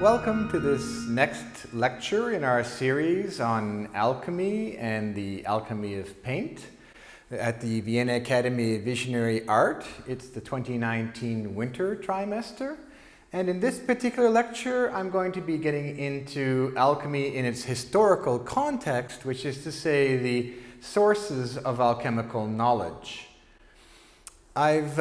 Welcome to this next lecture in our series on alchemy and the alchemy of paint at the Vienna Academy of Visionary Art. It's the 2019 Winter Trimester. And in this particular lecture, I'm going to be getting into alchemy in its historical context, which is to say the sources of alchemical knowledge. I've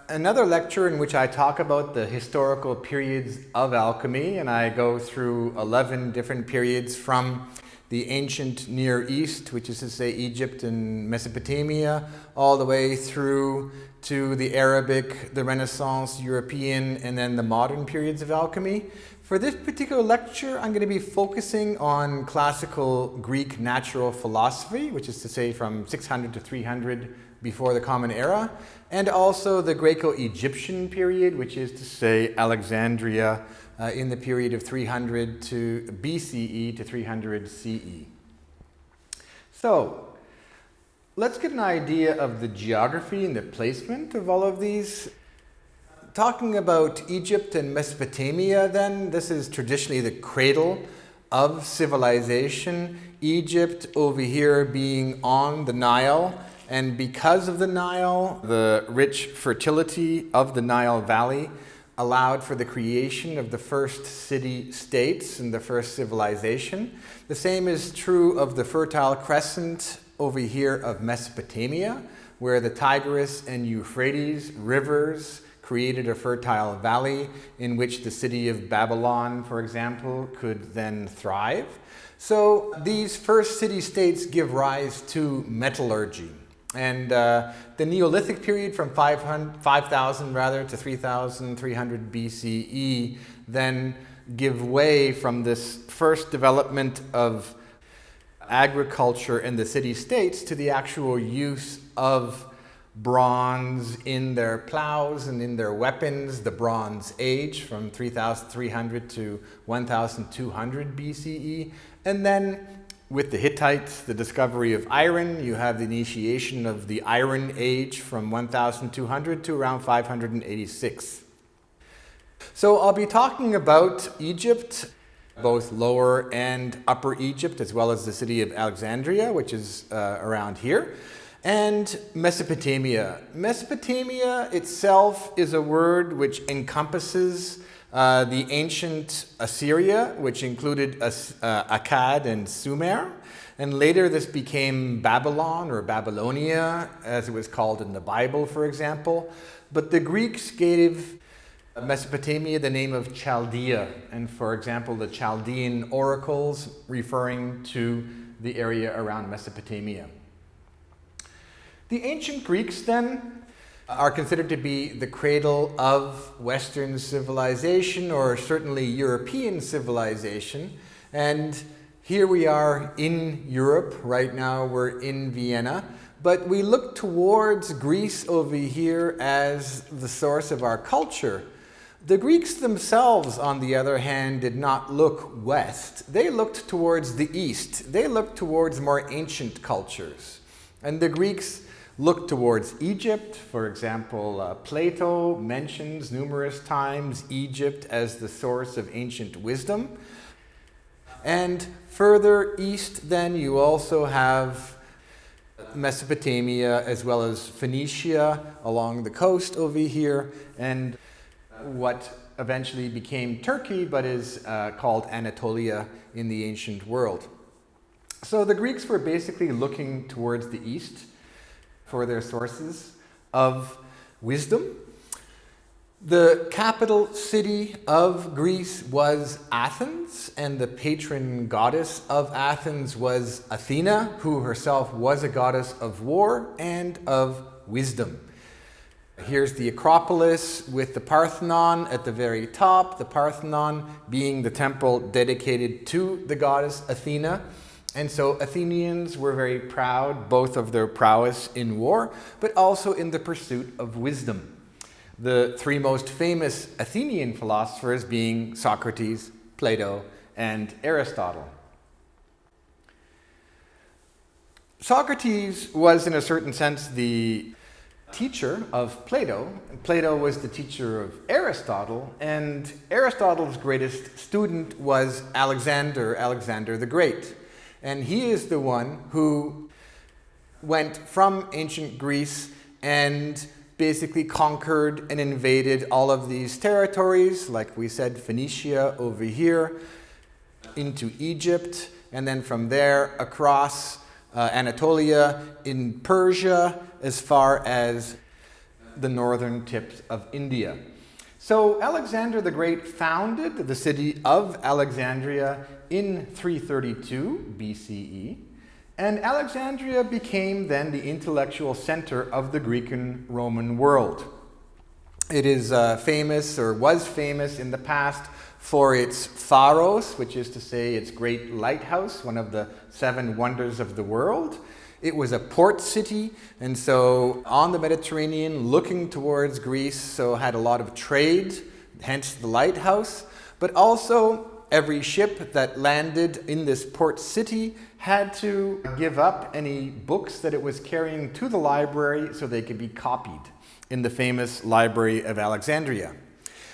another lecture in which I talk about the historical periods of alchemy, and I go through 11 different periods from the ancient Near East, which is to say Egypt and Mesopotamia, all the way through to the Arabic, the Renaissance, European, and then the modern periods of alchemy. For this particular lecture, I'm going to be focusing on classical Greek natural philosophy, which is to say from 600 to 300 before the Common Era, and also the Greco-Egyptian period, which is to say Alexandria in the period of 300 to BCE to 300 CE. So, let's get an idea of the geography and the placement of all of these. Talking about Egypt and Mesopotamia then, this is traditionally the cradle of civilization. Egypt over here being on the Nile, and because of the Nile, the rich fertility of the Nile Valley allowed for the creation of the first city-states and the first civilization. The same is true of the Fertile Crescent over here of Mesopotamia, where the Tigris and Euphrates rivers created a fertile valley in which the city of Babylon, for example, could then thrive. So these first city-states give rise to metallurgy. And the Neolithic period from 5,000 to 3,300 BCE then give way from this first development of agriculture in the city-states to the actual use of bronze in their plows and in their weapons, the Bronze Age from 3,300 to 1,200 BCE. And then with the Hittites, the discovery of iron, you have the initiation of the Iron Age from 1200 to around 586. So I'll be talking about Egypt, both Lower and Upper Egypt, as well as the city of Alexandria, which is around here, and Mesopotamia. Mesopotamia itself is a word which encompasses the ancient Assyria, which included Akkad and Sumer, and later this became Babylon or Babylonia, as it was called in the Bible, for example. But the Greeks gave Mesopotamia the name of Chaldea, and for example, the Chaldean oracles referring to the area around Mesopotamia. The ancient Greeks then are considered to be the cradle of Western civilization, or certainly European civilization. And here we are in Europe. Right now we're in Vienna. But we look towards Greece over here as the source of our culture. The Greeks themselves, on the other hand, did not look west. They looked towards the east. They looked towards more ancient cultures. And the Greeks look towards Egypt. For example, Plato mentions numerous times Egypt as the source of ancient wisdom. And further east, then, you also have Mesopotamia as well as Phoenicia along the coast over here, and what eventually became Turkey, but is called Anatolia in the ancient world. So the Greeks were basically looking towards the east for their sources of wisdom. The capital city of Greece was Athens, and the patron goddess of Athens was Athena, who herself was a goddess of war and of wisdom. Here's the Acropolis with the Parthenon at the very top, the Parthenon being the temple dedicated to the goddess Athena. And so Athenians were very proud both of their prowess in war, but also in the pursuit of wisdom. The three most famous Athenian philosophers being Socrates, Plato, and Aristotle. Socrates was, in a certain sense, the teacher of Plato. Plato was the teacher of Aristotle, and Aristotle's greatest student was Alexander the Great. And he is the one who went from ancient Greece and basically conquered and invaded all of these territories, like we said, Phoenicia over here, into Egypt, and then from there across Anatolia, in Persia, as far as the northern tips of India. So Alexander the Great founded the city of Alexandria in 332 BCE, and Alexandria became then the intellectual center of the Greek and Roman world. It is famous, or was famous in the past, for its pharos, which is to say its great lighthouse, one of the 7 wonders of the world. It was a port city, and so on the Mediterranean, looking towards Greece, so had a lot of trade, hence the lighthouse. But also, every ship that landed in this port city had to give up any books that it was carrying to the library so they could be copied in the famous Library of Alexandria.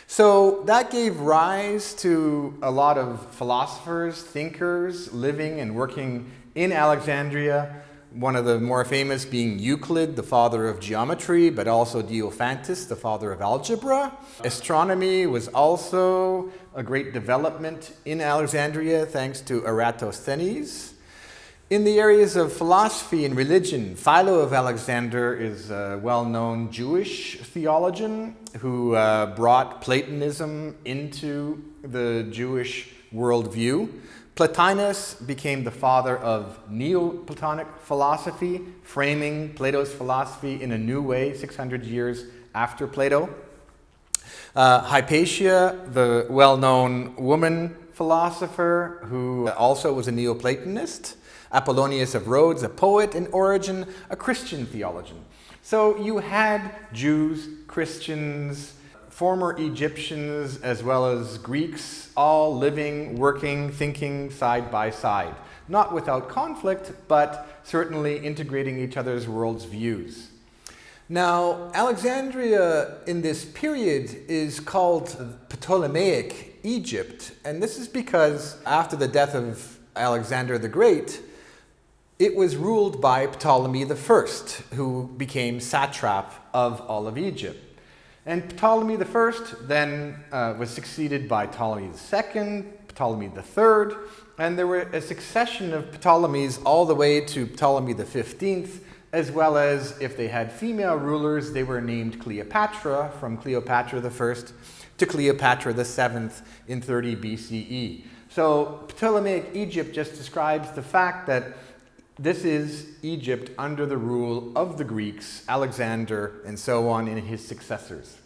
So that gave rise to a lot of philosophers, thinkers living and working in Alexandria. One of the more famous being Euclid, the father of geometry, but also Diophantus, the father of algebra. Astronomy was also a great development in Alexandria thanks to Eratosthenes. In the areas of philosophy and religion, Philo of Alexander is a well-known Jewish theologian who brought Platonism into the Jewish worldview. Plotinus became the father of Neo-Platonic philosophy, framing Plato's philosophy in a new way 600 years after Plato. Hypatia, the well-known woman philosopher who also was a Neoplatonist. Apollonius of Rhodes, a poet, and Origen, a Christian theologian. So you had Jews, Christians, former Egyptians, as well as Greeks, all living, working, thinking side by side. Not without conflict, but certainly integrating each other's world's views. Now, Alexandria in this period is called Ptolemaic Egypt, and this is because after the death of Alexander the Great, it was ruled by Ptolemy I, who became satrap of all of Egypt. And Ptolemy I then was succeeded by Ptolemy II, Ptolemy III, and there were a succession of Ptolemies all the way to Ptolemy XV, as well as, if they had female rulers, they were named Cleopatra, from Cleopatra I to Cleopatra VII in 30 BCE. So Ptolemaic Egypt just describes the fact that this is Egypt under the rule of the Greeks, Alexander, and so on, and his successors.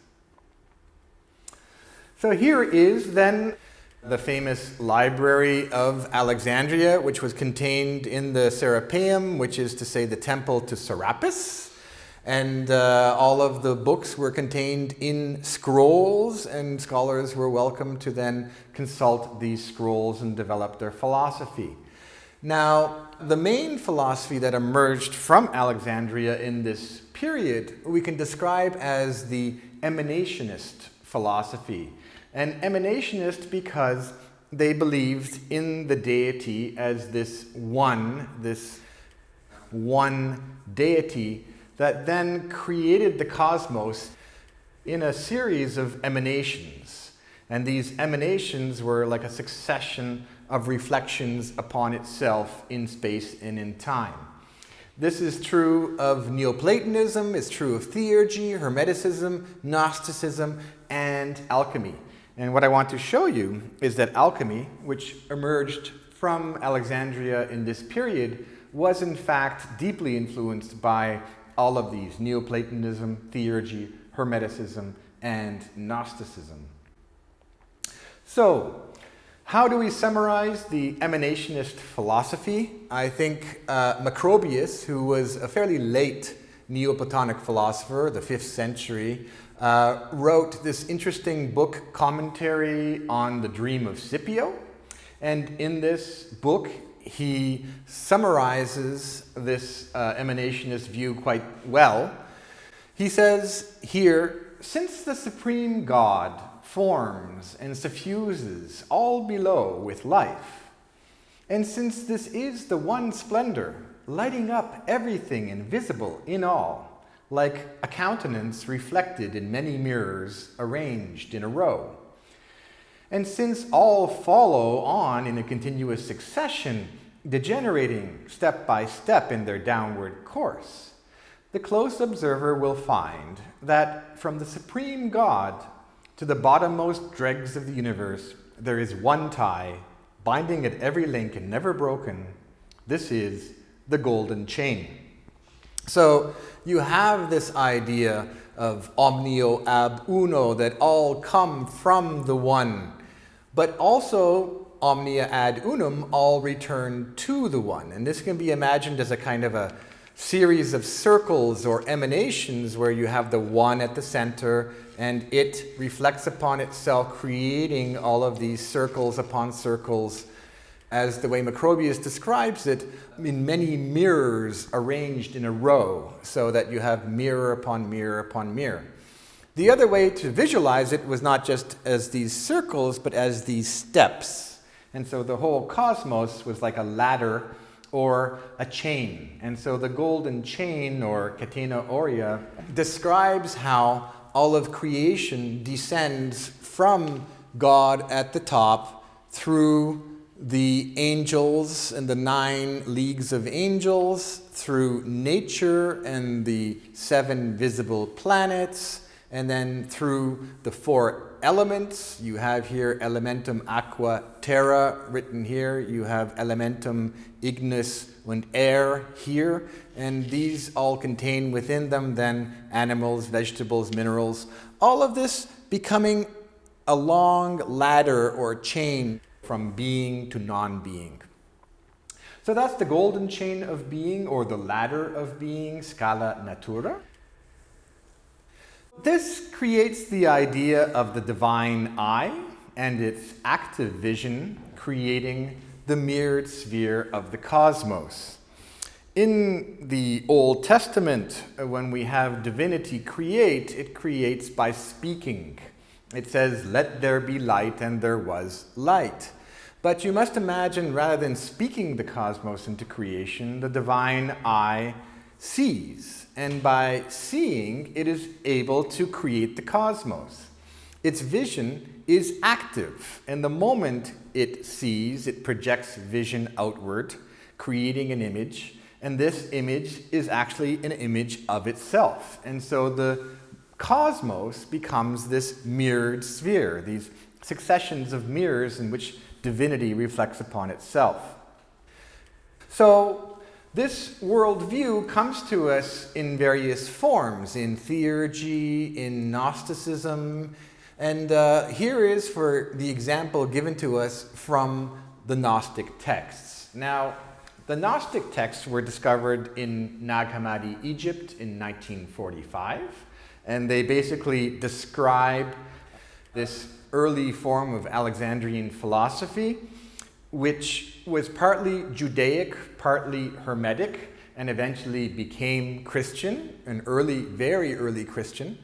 So here is then the famous Library of Alexandria, which was contained in the Serapeum, which is to say the temple to Serapis. And all of the books were contained in scrolls, and scholars were welcome to then consult these scrolls and develop their philosophy. Now, the main philosophy that emerged from Alexandria in this period, we can describe as the Emanationist philosophy. And Emanationist because they believed in the deity as this one deity that then created the cosmos in a series of emanations. And these emanations were like a succession of reflections upon itself in space and in time. This is true of Neoplatonism, it's true of Theurgy, Hermeticism, Gnosticism, and alchemy. And what I want to show you is that alchemy, which emerged from Alexandria in this period, was in fact deeply influenced by all of these: Neoplatonism, Theurgy, Hermeticism, and Gnosticism. So, how do we summarize the Emanationist philosophy? I think Macrobius, who was a fairly late Neoplatonic philosopher, the 5th century, wrote this interesting book commentary on the dream of Scipio. And in this book, he summarizes this emanationist view quite well. He says here, since the supreme God forms and suffuses all below with life, and since this is the one splendor, lighting up everything invisible in all, like a countenance reflected in many mirrors arranged in a row, and since all follow on in a continuous succession, degenerating step by step in their downward course, the close observer will find that from the supreme God to the bottommost dregs of the universe, there is one tie, binding at every link and never broken. This is the golden chain. So you have this idea of omnio ab uno, that all come from the one, but also omnia ad unum, all return to the one. And this can be imagined as a kind of a series of circles or emanations where you have the one at the center and it reflects upon itself, creating all of these circles upon circles, as the way Macrobius describes it, in many mirrors arranged in a row, so that you have mirror upon mirror upon mirror. The other way to visualize it was not just as these circles, but as these steps. And so the whole cosmos was like a ladder or a chain. And so the golden chain, or catena aurea, describes how all of creation descends from God at the top through the angels and the 9 leagues of angels, through nature and the 7 visible planets, and then through the 4 elements. You have here elementum aqua terra written here. You have elementum ignis and air here. And these all contain within them then animals, vegetables, minerals. All of this becoming a long ladder or chain from being to non-being. So that's the golden chain of being, or the ladder of being, scala natura. This creates the idea of the divine eye and its active vision, creating the mirrored sphere of the cosmos. In the Old Testament, when we have divinity create, it creates by speaking. It says, "Let there be light," and there was light. But you must imagine, rather than speaking the cosmos into creation, the divine eye sees. And by seeing, it is able to create the cosmos. Its vision is active. And the moment it sees, it projects vision outward, creating an image. And this image is actually an image of itself. And so the cosmos becomes this mirrored sphere, these successions of mirrors in which divinity reflects upon itself. So this worldview comes to us in various forms, in theurgy, in Gnosticism, and here is for the example given to us from the Gnostic texts. Now, the Gnostic texts were discovered in Nag Hammadi, Egypt in 1945, and they basically describe this early form of Alexandrian philosophy, which was partly Judaic, partly Hermetic, and eventually became Christian, an early, very early Christian.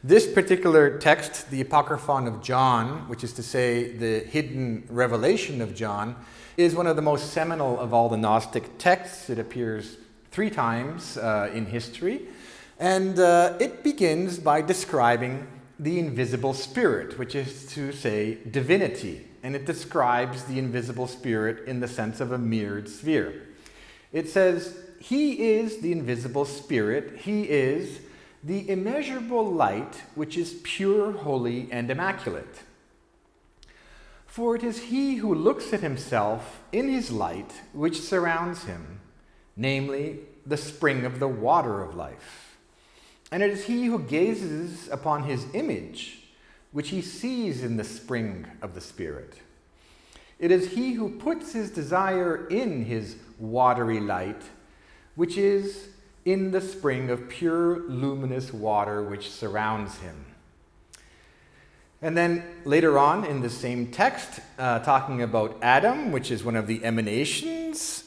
This particular text, the Apocryphon of John, which is to say the hidden revelation of John, is one of the most seminal of all the Gnostic texts. It appears 3 times in history, and it begins by describing the invisible spirit, which is to say divinity, and it describes the invisible spirit in the sense of a mirrored sphere. It says, "He is the invisible spirit, he is the immeasurable light, which is pure, holy, and immaculate. For it is he who looks at himself in his light, which surrounds him, namely the spring of the water of life. And it is he who gazes upon his image, which he sees in the spring of the Spirit. It is he who puts his desire in his watery light, which is in the spring of pure luminous water which surrounds him." And then later on in the same text, talking about Adam, which is one of the emanations Emanations,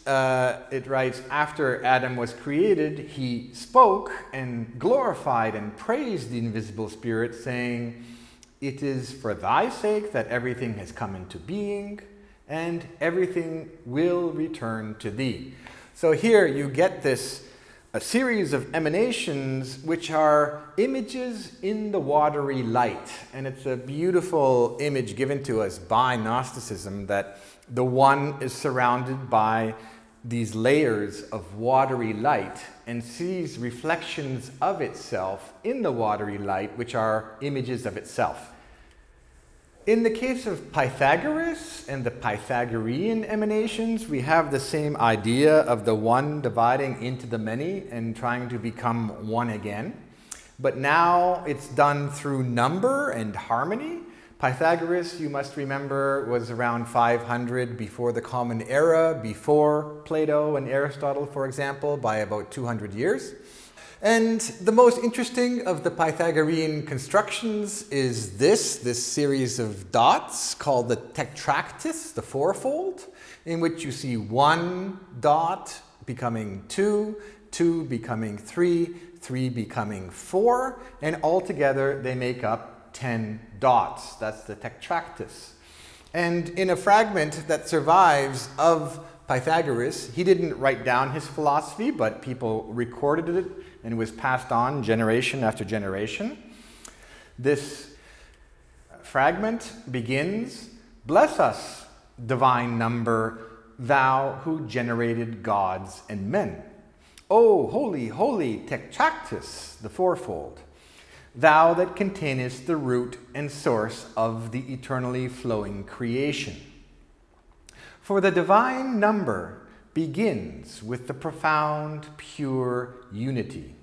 it writes, after Adam was created, he spoke and glorified and praised the invisible spirit, saying, "It is for thy sake that everything has come into being, and everything will return to thee." So here you get a series of emanations which are images in the watery light. And it's a beautiful image given to us by Gnosticism, that the one is surrounded by these layers of watery light and sees reflections of itself in the watery light, which are images of itself. In the case of Pythagoras and the Pythagorean emanations, we have the same idea of the one dividing into the many and trying to become one again. But now it's done through number and harmony. Pythagoras, you must remember, was around 500 before the Common Era, before Plato and Aristotle, for example, by about 200 years. And the most interesting of the Pythagorean constructions is this series of dots called the tetractys, the fourfold, in which you see one dot becoming two, two becoming three, three becoming four, and altogether they make up 10 dots. That's the tetractys. And in a fragment that survives of Pythagoras, he didn't write down his philosophy, but people recorded it, and it was passed on generation after generation. This fragment begins, "Bless us, divine number, thou who generated gods and men. O holy, holy tetractys, the fourfold, thou that containest the root and source of the eternally flowing creation. For the divine number begins with the profound, pure unity,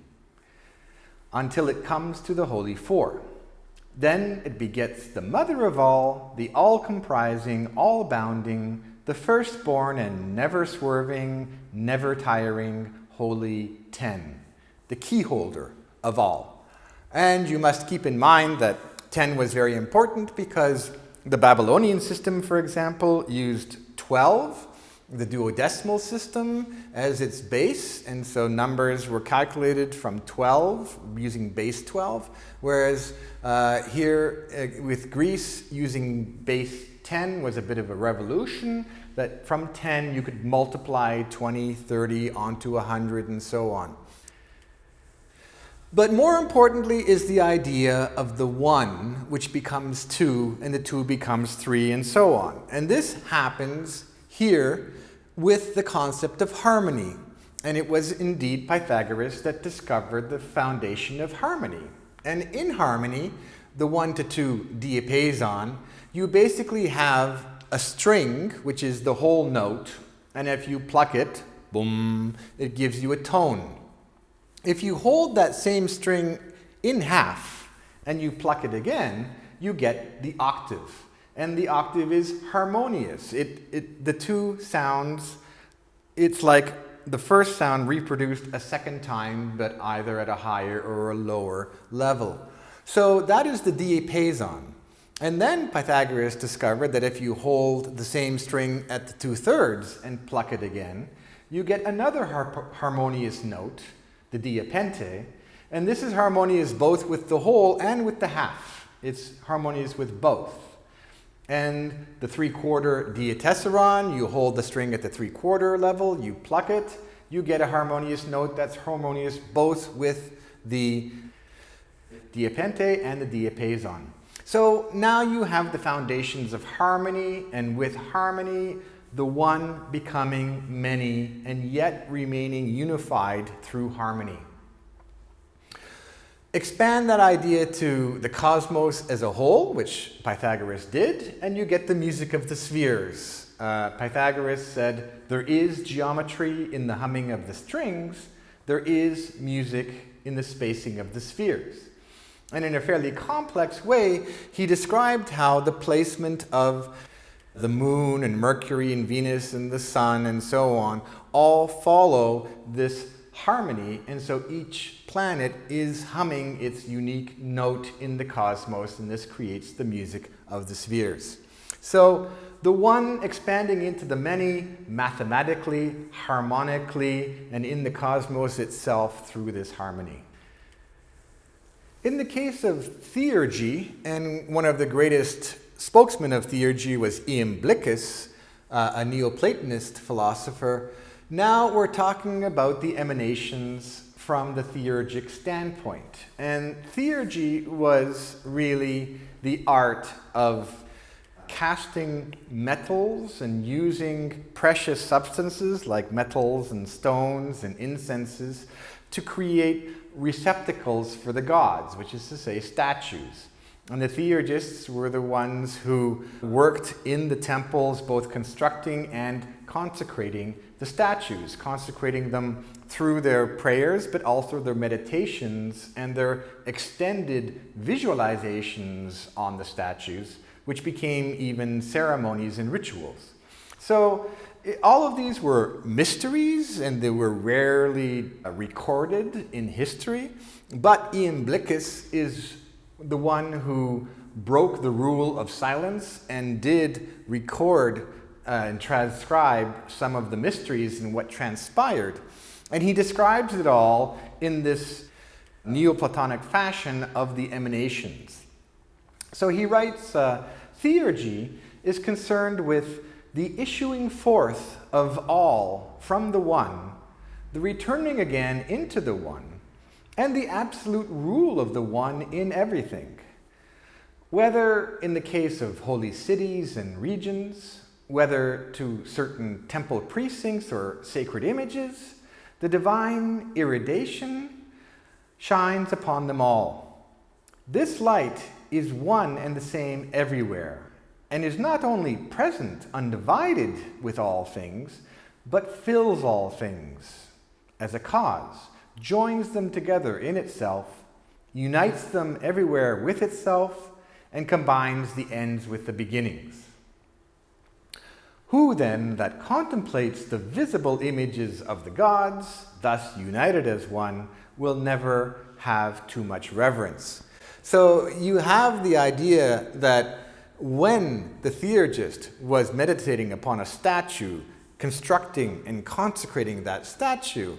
until it comes to the Holy Four. Then it begets the mother of all, the all-comprising, all-bounding, the firstborn and never-swerving, never-tiring, Holy Ten, the keyholder of all." And you must keep in mind that 10 was very important because the Babylonian system, for example, used 12, the duodecimal system, as its base, and so numbers were calculated from 12 using base 12, whereas here with Greece using base 10 was a bit of a revolution, that from 10 you could multiply 20, 30 onto 100 and so on. But more importantly is the idea of the one, which becomes two, and the two becomes three, and so on. And this happens here with the concept of harmony. And it was indeed Pythagoras that discovered the foundation of harmony. And in harmony, the 1 to 2 diapason, you basically have a string, which is the whole note, and if you pluck it, boom, it gives you a tone. If you hold that same string in half and you pluck it again, you get the octave. And the octave is harmonious. The two sounds, it's like the first sound reproduced a second time, but either at a higher or a lower level. So that is the diapason. And then Pythagoras discovered that if you hold the same string at the 2/3 and pluck it again, you get another harmonious note, the diapente, and this is harmonious both with the whole and with the half. It's harmonious with both. And the 3/4 diatessaron, you hold the string at the 3/4 level, you pluck it, you get a harmonious note that's harmonious both with the diapente and the diapason. So now you have the foundations of harmony, and with harmony, the one becoming many and yet remaining unified through harmony. Expand that idea to the cosmos as a whole, which Pythagoras did, and you get the music of the spheres. Pythagoras said, there is geometry in the humming of the strings, there is music in the spacing of the spheres. And in a fairly complex way, he described how the placement of the moon and Mercury and Venus and the sun and so on all follow this harmony, and so each planet is humming its unique note in the cosmos, and this creates the music of the spheres. So the one expanding into the many mathematically, harmonically, and in the cosmos itself through this harmony. In the case of theurgy, and one of the greatest spokesmen of theurgy was Iamblichus, a Neo-Platonist philosopher, now we're talking about the emanations from the theurgic standpoint. And theurgy was really the art of casting metals and using precious substances like metals and stones and incenses to create receptacles for the gods, which is to say statues. And the theurgists were the ones who worked in the temples, both constructing and consecrating the statues, consecrating them through their prayers, but also their meditations and their extended visualizations on the statues, which became even ceremonies and rituals. So all of these were mysteries, and they were rarely recorded in history, but Iamblichus is the one who broke the rule of silence and did record and transcribe some of the mysteries and what transpired. And he describes it all in this Neoplatonic fashion of the emanations. So he writes, theurgy is concerned with the issuing forth of all from the one, the returning again into the one, and the absolute rule of the one in everything. Whether in the case of holy cities and regions, whether to certain temple precincts or sacred images, the divine iridation shines upon them all. This light is one and the same everywhere, and is not only present, undivided with all things, but fills all things as a cause, joins them together in itself, unites them everywhere with itself, and combines the ends with the beginnings. Who then that contemplates the visible images of the gods, thus united as one, will never have too much reverence. So you have the idea that when the theurgist was meditating upon a statue, constructing and consecrating that statue,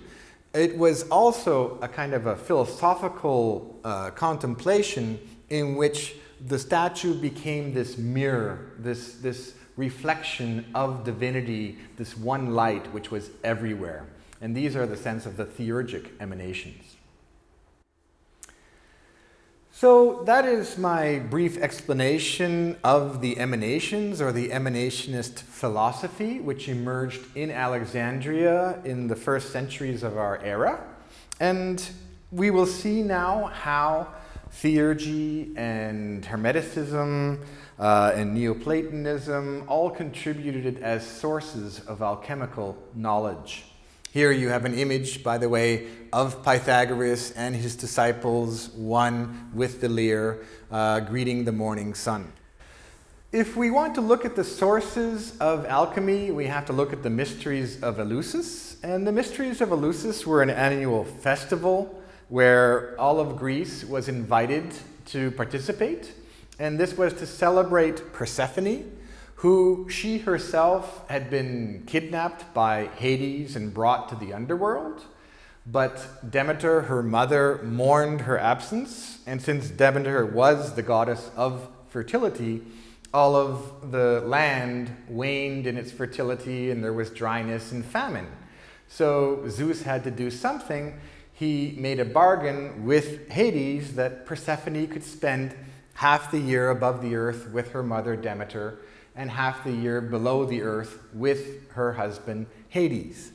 it was also a kind of a philosophical contemplation in which the statue became this mirror, this reflection of divinity, this one light which was everywhere. And these are the sense of the theurgic emanations. So that is my brief explanation of the emanations, or the emanationist philosophy, which emerged in Alexandria in the first centuries of our era. And we will see now how theurgy and Hermeticism and Neoplatonism all contributed as sources of alchemical knowledge. Here you have an image, by the way, of Pythagoras and his disciples, one with the lyre, greeting the morning sun. If we want to look at the sources of alchemy, we have to look at the mysteries of Eleusis. And the mysteries of Eleusis were an annual festival where all of Greece was invited to participate. And this was to celebrate Persephone, who she herself had been kidnapped by Hades and brought to the underworld. But Demeter, her mother, mourned her absence, and since Demeter was the goddess of fertility, all of the land waned in its fertility, and there was dryness and famine. So Zeus had to do something. He made a bargain with Hades that Persephone could spend half the year above the earth with her mother Demeter, and half the year below the earth with her husband Hades.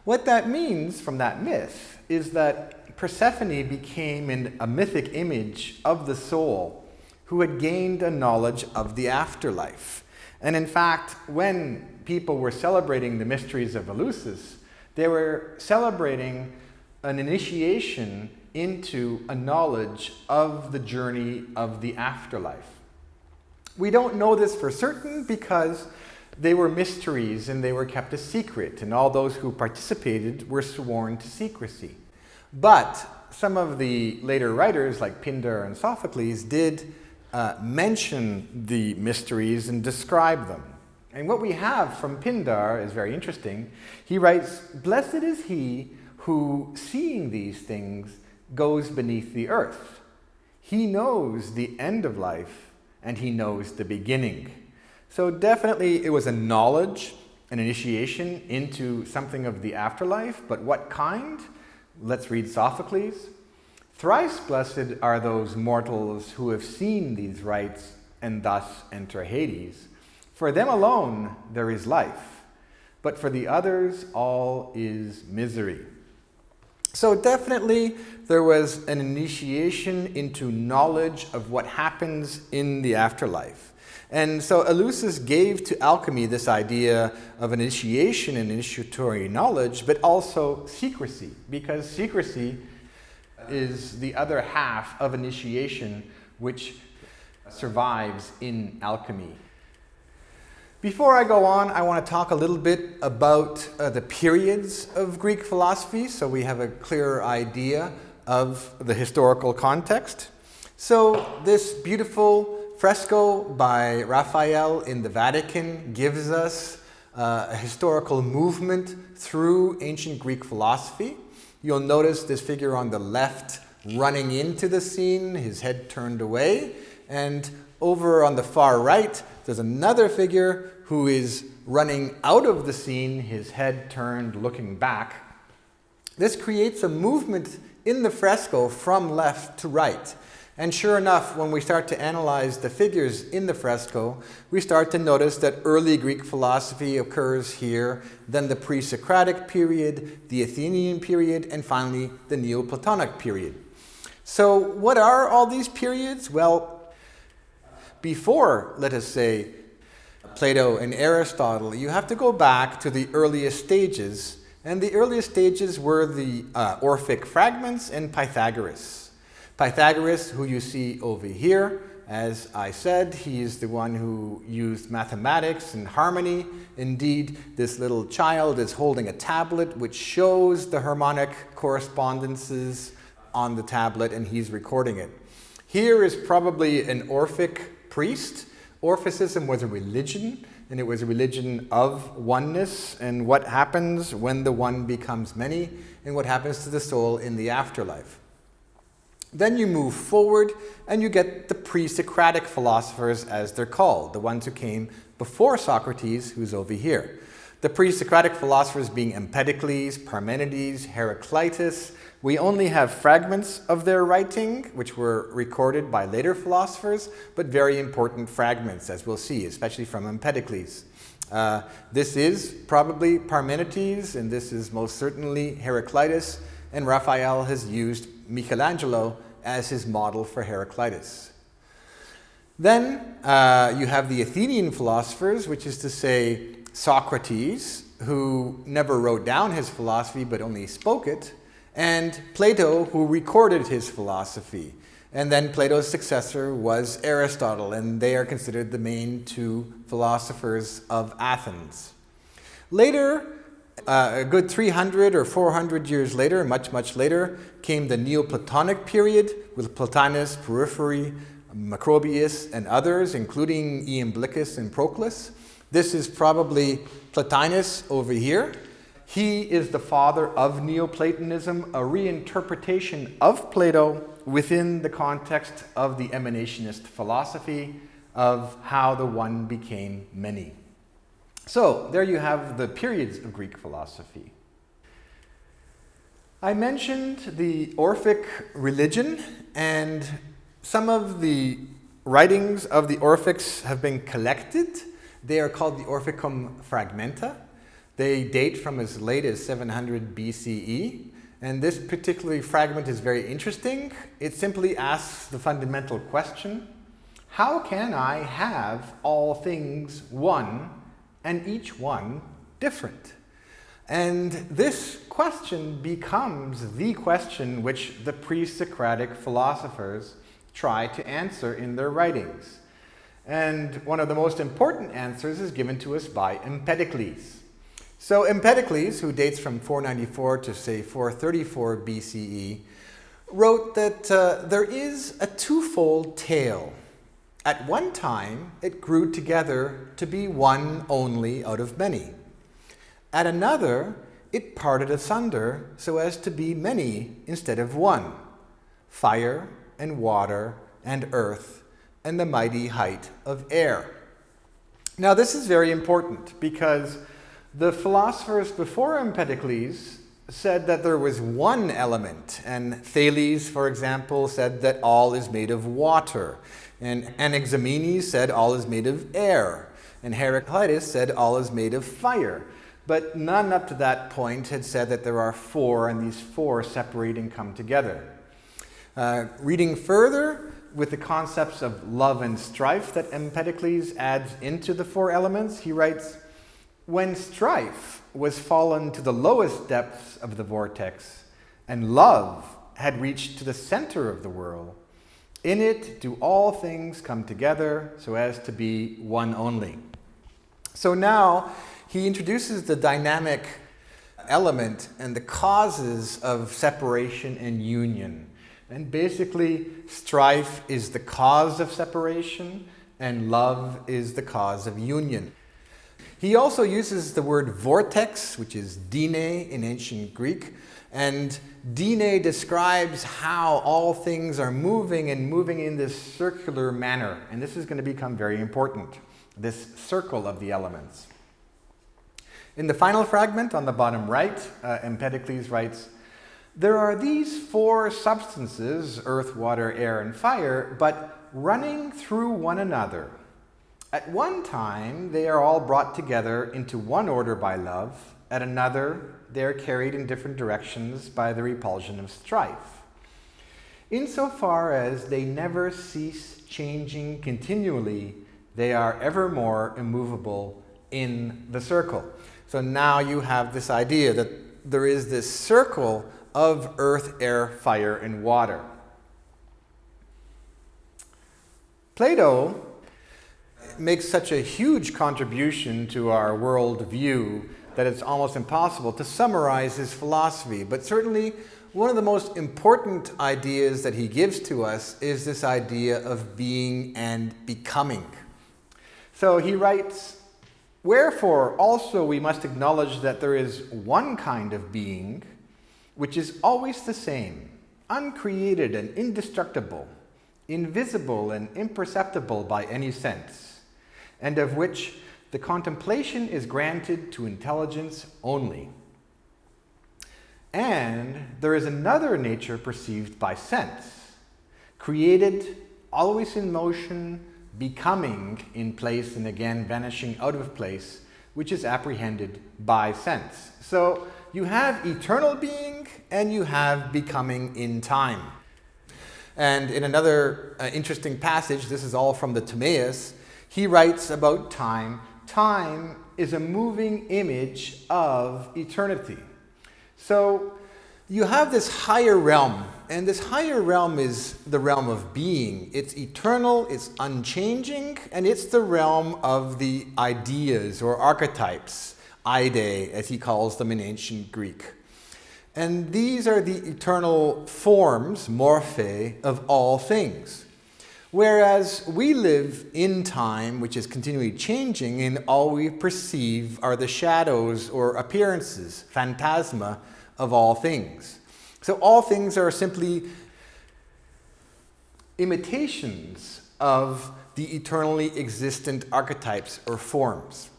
What that means from that myth is that Persephone became a mythic image of the soul who had gained a knowledge of the afterlife. And in fact, when people were celebrating the mysteries of Eleusis, they were celebrating an initiation into a knowledge of the journey of the afterlife. We don't know this for certain because they were mysteries and they were kept a secret, and all those who participated were sworn to secrecy. But some of the later writers, like Pindar and Sophocles, did mention the mysteries and describe them. And what we have from Pindar is very interesting. He writes, "Blessed is he who, seeing these things, goes beneath the earth. He knows the end of life, and he knows the beginning." So definitely it was a knowledge, an initiation into something of the afterlife, but what kind? Let's read Sophocles. "Thrice blessed are those mortals who have seen these rites and thus enter Hades. For them alone there is life, but for the others all is misery." So definitely there was an initiation into knowledge of what happens in the afterlife. And so Eleusis gave to alchemy this idea of initiation and initiatory knowledge, but also secrecy, because secrecy is the other half of initiation which survives in alchemy. Before I go on, I want to talk a little bit about the periods of Greek philosophy, so we have a clearer idea of the historical context. So this beautiful fresco by Raphael in the Vatican gives us a historical movement through ancient Greek philosophy. You'll notice this figure on the left running into the scene, his head turned away, and over on the far right, there's another figure who is running out of the scene, his head turned, looking back. This creates a movement in the fresco from left to right. And sure enough, when we start to analyze the figures in the fresco, we start to notice that early Greek philosophy occurs here, then the pre-Socratic period, the Athenian period, and finally the Neo-Platonic period. So what are all these periods? Well, before, let us say, Plato and Aristotle, you have to go back to the earliest stages, and the earliest stages were the Orphic fragments and Pythagoras. Pythagoras, who you see over here, as I said, he is the one who used mathematics and harmony. Indeed, this little child is holding a tablet which shows the harmonic correspondences on the tablet, and he's recording it. Here is probably an Orphic priest. Orphicism was a religion, and it was a religion of oneness and what happens when the one becomes many and what happens to the soul in the afterlife. Then you move forward and you get the pre-Socratic philosophers, as they're called, the ones who came before Socrates, who's over here. The pre-Socratic philosophers being Empedocles, Parmenides, Heraclitus. We only have fragments of their writing, which were recorded by later philosophers, but very important fragments, as we'll see, especially from Empedocles. This is probably Parmenides, and this is most certainly Heraclitus, and Raphael has used Michelangelo as his model for Heraclitus. Then you have the Athenian philosophers, which is to say Socrates, who never wrote down his philosophy but only spoke it, and Plato, who recorded his philosophy. And then Plato's successor was Aristotle, and they are considered the main two philosophers of Athens. Later, a good 300 or 400 years later, much later, came the Neoplatonic period with Plotinus, Porphyry, Macrobius, and others, including Iamblichus and Proclus. This is probably Plotinus over here. He is the father of Neoplatonism, a reinterpretation of Plato within the context of the Emanationist philosophy of how the one became many. So there you have the periods of Greek philosophy. I mentioned the Orphic religion, and some of the writings of the Orphics have been collected. They are called the Orphicum Fragmenta. They date from as late as 700 BCE, and this particular fragment is very interesting. It simply asks the fundamental question, how can I have all things one and each one different? And this question becomes the question which the pre-Socratic philosophers try to answer in their writings. And one of the most important answers is given to us by Empedocles. So Empedocles, who dates from 494 to say 434 BCE, wrote that there is a twofold tale At one time, it grew together to be one only out of many. At another, it parted asunder so as to be many instead of one, fire and water and earth and the mighty height of air. Now this is very important because the philosophers before Empedocles said that there was one element, and Thales, for example, said that all is made of water, and Anaximenes said all is made of air, and Heraclitus said all is made of fire. But none up to that point had said that there are four, and these four separate and come together. Reading further with the concepts of love and strife that Empedocles adds into the four elements, he writes, "When strife was fallen to the lowest depths of the vortex, and love had reached to the center of the whirl, in it do all things come together so as to be one only." So now he introduces the dynamic element and the causes of separation and union. And basically, strife is the cause of separation, and love is the cause of union. He also uses the word vortex, which is dine in ancient Greek, and dine describes how all things are moving and moving in this circular manner. And this is going to become very important, this circle of the elements. In the final fragment on the bottom right, Empedocles writes, "There are these four substances, earth, water, air, and fire, but running through one another. At one time, they are all brought together into one order by love. At another, they are carried in different directions by the repulsion of strife. Insofar as they never cease changing continually, they are evermore immovable in the circle." So now you have this idea that there is this circle of earth, air, fire, and water. Plato makes such a huge contribution to our worldview that it's almost impossible to summarize his philosophy. But certainly one of the most important ideas that he gives to us is this idea of being and becoming. So he writes, "Wherefore also we must acknowledge that there is one kind of being which is always the same, uncreated and indestructible, invisible and imperceptible by any sense, and of which the contemplation is granted to intelligence only. And there is another nature perceived by sense, created, always in motion, becoming in place and again vanishing out of place, which is apprehended by sense." So you have eternal being and you have becoming in time. And in another interesting passage, this is all from the Timaeus, he writes about time. Time is a moving image of eternity. So you have this higher realm, and this higher realm is the realm of being. It's eternal, it's unchanging, and it's the realm of the ideas or archetypes, ide, as he calls them in ancient Greek. And these are the eternal forms, morphe, of all things. Whereas we live in time, which is continually changing, and all we perceive are the shadows or appearances, phantasma, of all things. So all things are simply imitations of the eternally existent archetypes or forms.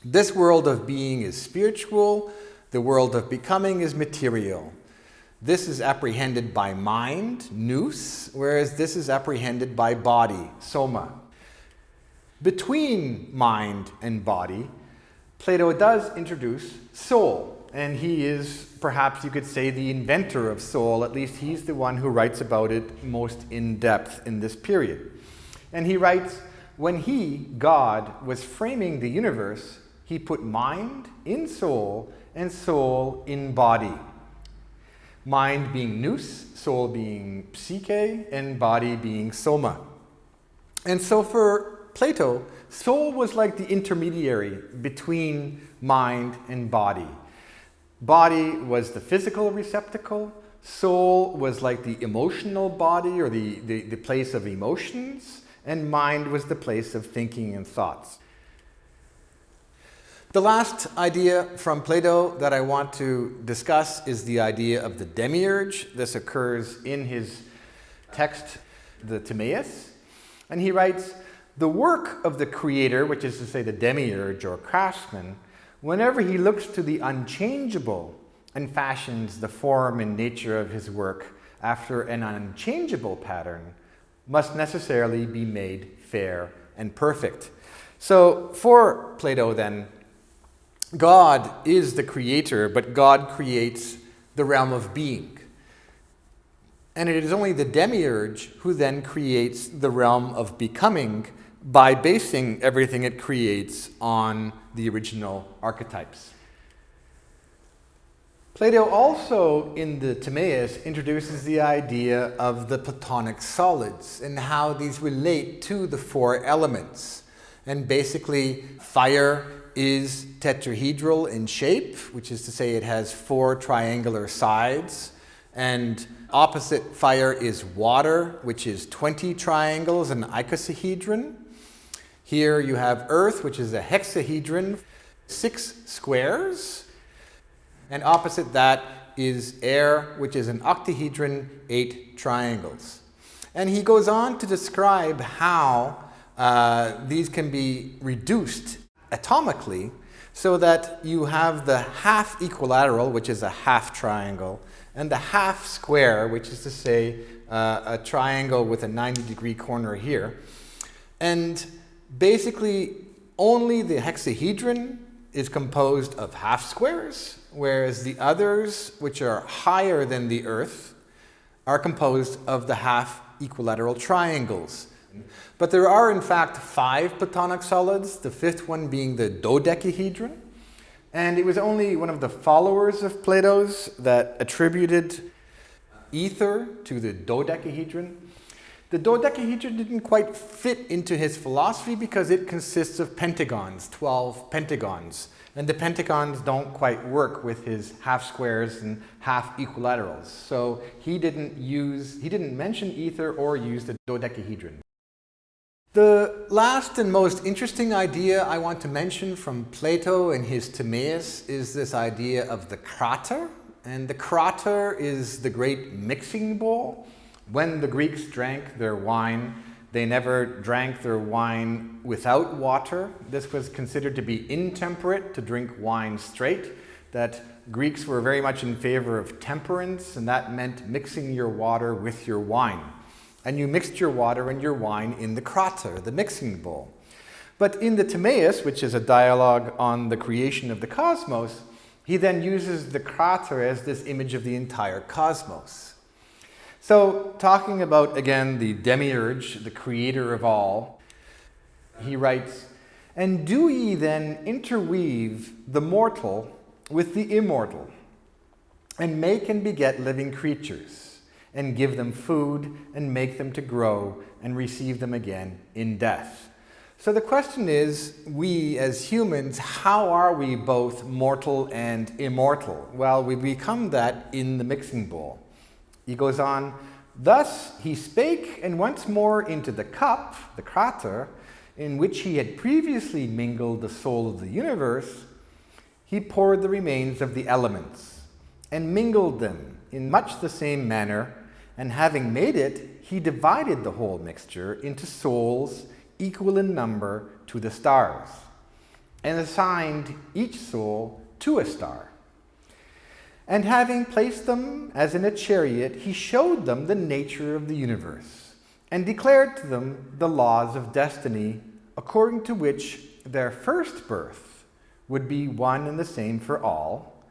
This world of being is spiritual, the world of becoming is material. This is apprehended by mind, nous, whereas this is apprehended by body, soma. Between mind and body, Plato does introduce soul. And he is, perhaps you could say, the inventor of soul. At least he's the one who writes about it most in depth in this period. And he writes, "When he, God, was framing the universe, he put mind in soul and soul in body. Mind being nous, soul being psyche, and body being soma." And so for Plato, soul was like the intermediary between mind and body. Body was the physical receptacle. Soul was like the emotional body or the place of emotions. and mind was the place of thinking and thoughts. The last idea from Plato that I want to discuss is the idea of the demi-urge. This occurs in his text, the Timaeus, and he writes, "The work of the creator," which is to say the demi-urge or craftsman, "whenever he looks to the unchangeable and fashions the form and nature of his work after an unchangeable pattern, must necessarily be made fair and perfect." So for Plato then, God is the creator, but God creates the realm of being. And it is only the demiurge who then creates the realm of becoming by basing everything it creates on the original archetypes. Plato also, in the Timaeus, introduces the idea of the Platonic solids and how these relate to the four elements. And basically, fire is tetrahedral in shape, which is to say it has four triangular sides. And opposite fire is water, which is 20 triangles, an icosahedron. Here you have earth, which is a hexahedron, 6 squares. And opposite that is air, which is an octahedron, 8 triangles. And he goes on to describe how these can be reduced atomically so that you have the half equilateral, which is a half triangle, and the half square, which is to say a triangle with a 90-degree corner here. And basically, only the hexahedron is composed of half squares, whereas the others, which are higher than the earth, are composed of the half equilateral triangles. But there are, in fact, 5 Platonic solids, the 5th one being the dodecahedron. And it was only one of the followers of Plato's that attributed ether to the dodecahedron. The dodecahedron didn't quite fit into his philosophy because it consists of pentagons, 12 pentagons. And the pentagons don't quite work with his half squares and half equilaterals. So he didn't mention ether or use the dodecahedron. The last and most interesting idea I want to mention from Plato and his Timaeus is this idea of the krater. And the krater is the great mixing bowl. When the Greeks drank their wine, they never drank their wine without water. This was considered to be intemperate to drink wine straight, that Greeks were very much in favor of temperance, and that meant mixing your water with your wine. And you mixed your water and your wine in the krater, the mixing bowl. But in the Timaeus, which is a dialogue on the creation of the cosmos, he then uses the krater as this image of the entire cosmos. So, talking about, again, the demiurge, the creator of all, he writes, "And do ye then interweave the mortal with the immortal, and make and beget living creatures, and give them food, and make them to grow, and receive them again in death." So the question is, we as humans, how are we both mortal and immortal? Well, we become that in the mixing bowl. He goes on, "Thus he spake, and once more into the cup, the krater, in which he had previously mingled the soul of the universe, he poured the remains of the elements, and mingled them in much the same manner, and having made it, he divided the whole mixture into souls equal in number to the stars, and assigned each soul to a star. And having placed them as in a chariot, he showed them the nature of the universe, and declared to them the laws of destiny, according to which their first birth would be one and the same for all.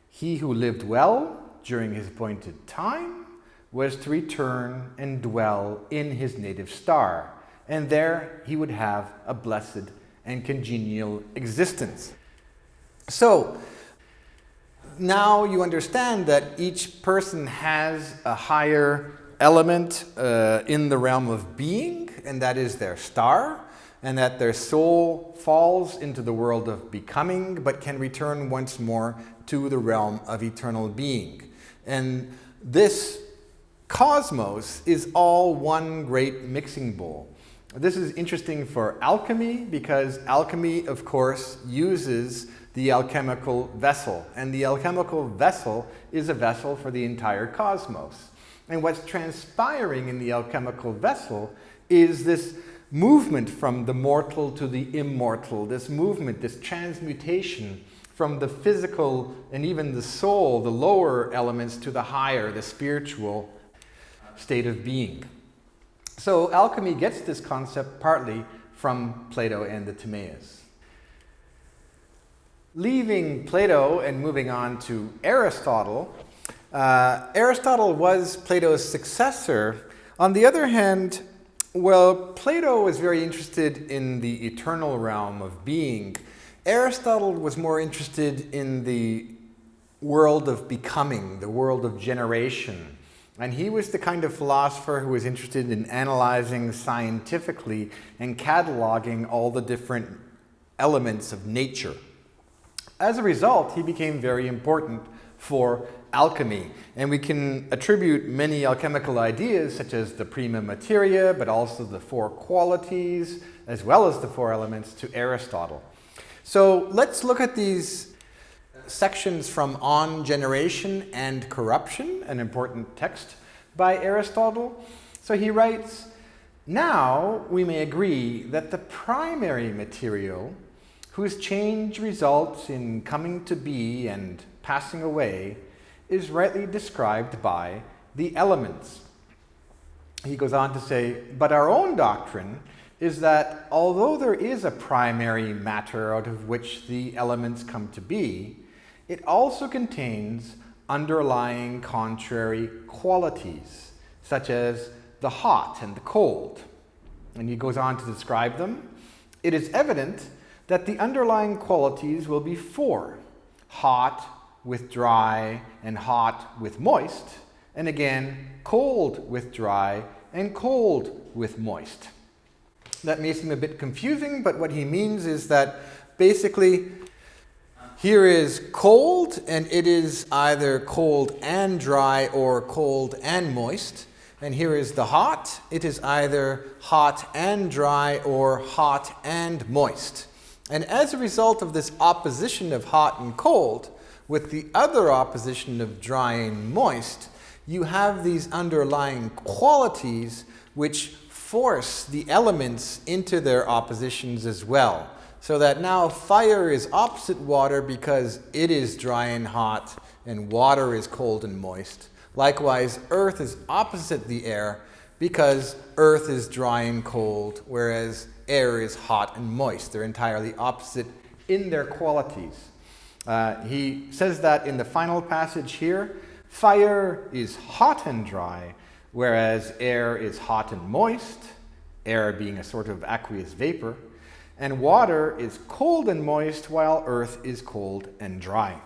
He who lived well during his appointed time was to return and dwell in his native star, and there he would have a blessed and congenial existence." So, now you understand that each person has a higher element in the realm of being, and that is their star, and that their soul falls into the world of becoming, but can return once more to the realm of eternal being. And this cosmos is all one great mixing bowl. This is interesting for alchemy because alchemy, of course, uses the alchemical vessel. And the alchemical vessel is a vessel for the entire cosmos. And what's transpiring in the alchemical vessel is this movement from the mortal to the immortal, this movement, this transmutation from the physical and even the soul, the lower elements, to the higher, the spiritual state of being. So alchemy gets this concept partly from Plato and the Timaeus. Leaving Plato and moving on to Aristotle, Aristotle was Plato's successor. On the other hand, well, Plato was very interested in the eternal realm of being. Aristotle was more interested in the world of becoming, the world of generation. And he was the kind of philosopher who was interested in analyzing scientifically and cataloging all the different elements of nature. As a result, he became very important for alchemy. And we can attribute many alchemical ideas, such as the prima materia, but also the four qualities, as well as the four elements, to Aristotle. So let's look at these sections from On Generation and Corruption, an important text by Aristotle. So he writes, "Now we may agree that the primary material, whose change results in coming to be and passing away, is rightly described by the elements." He goes on to say, "But our own doctrine is that although there is a primary matter out of which the elements come to be, it also contains underlying contrary qualities, such as the hot and the cold." And he goes on to describe them. "It is evident that the underlying qualities will be four: hot with dry, and hot with moist, and again, cold with dry, and cold with moist." That may seem a bit confusing, but what he means is that basically here is cold, and it is either cold and dry or cold and moist. And here is the hot. It is either hot and dry or hot and moist. And as a result of this opposition of hot and cold, with the other opposition of dry and moist, you have these underlying qualities which force the elements into their oppositions as well. So that now fire is opposite water because it is dry and hot, and water is cold and moist. Likewise, earth is opposite the air because earth is dry and cold, whereas air is hot and moist. They're entirely opposite in their qualities. He says that in the final passage here, fire is hot and dry, whereas air is hot and moist, air being a sort of aqueous vapor, and water is cold and moist, while earth is cold and dry.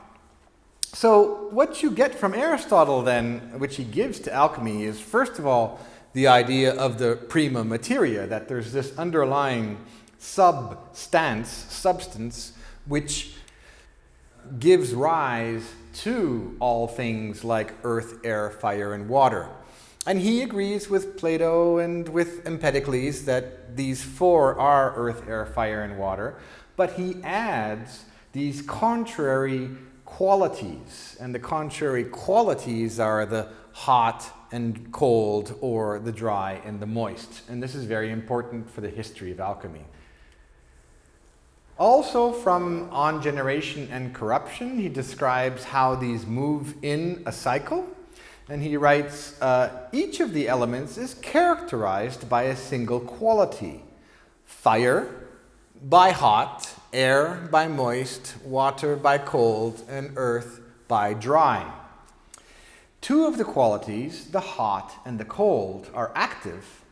So what you get from Aristotle then, which he gives to alchemy, is first of all the idea of the prima materia, that there's this underlying substance, which gives rise to all things like earth, air, fire, and water. And he agrees with Plato and with Empedocles that these four are earth, air, fire, and water, but he adds these contrary qualities, and the contrary qualities are the hot and cold, or the dry and the moist. And this is very important for the history of alchemy. Also from On Generation and Corruption, he describes how these move in a cycle. And he writes, each of the elements is characterized by a single quality: fire by hot, air by moist, water by cold, and earth by dry. Two of the qualities, the hot and the cold, are active.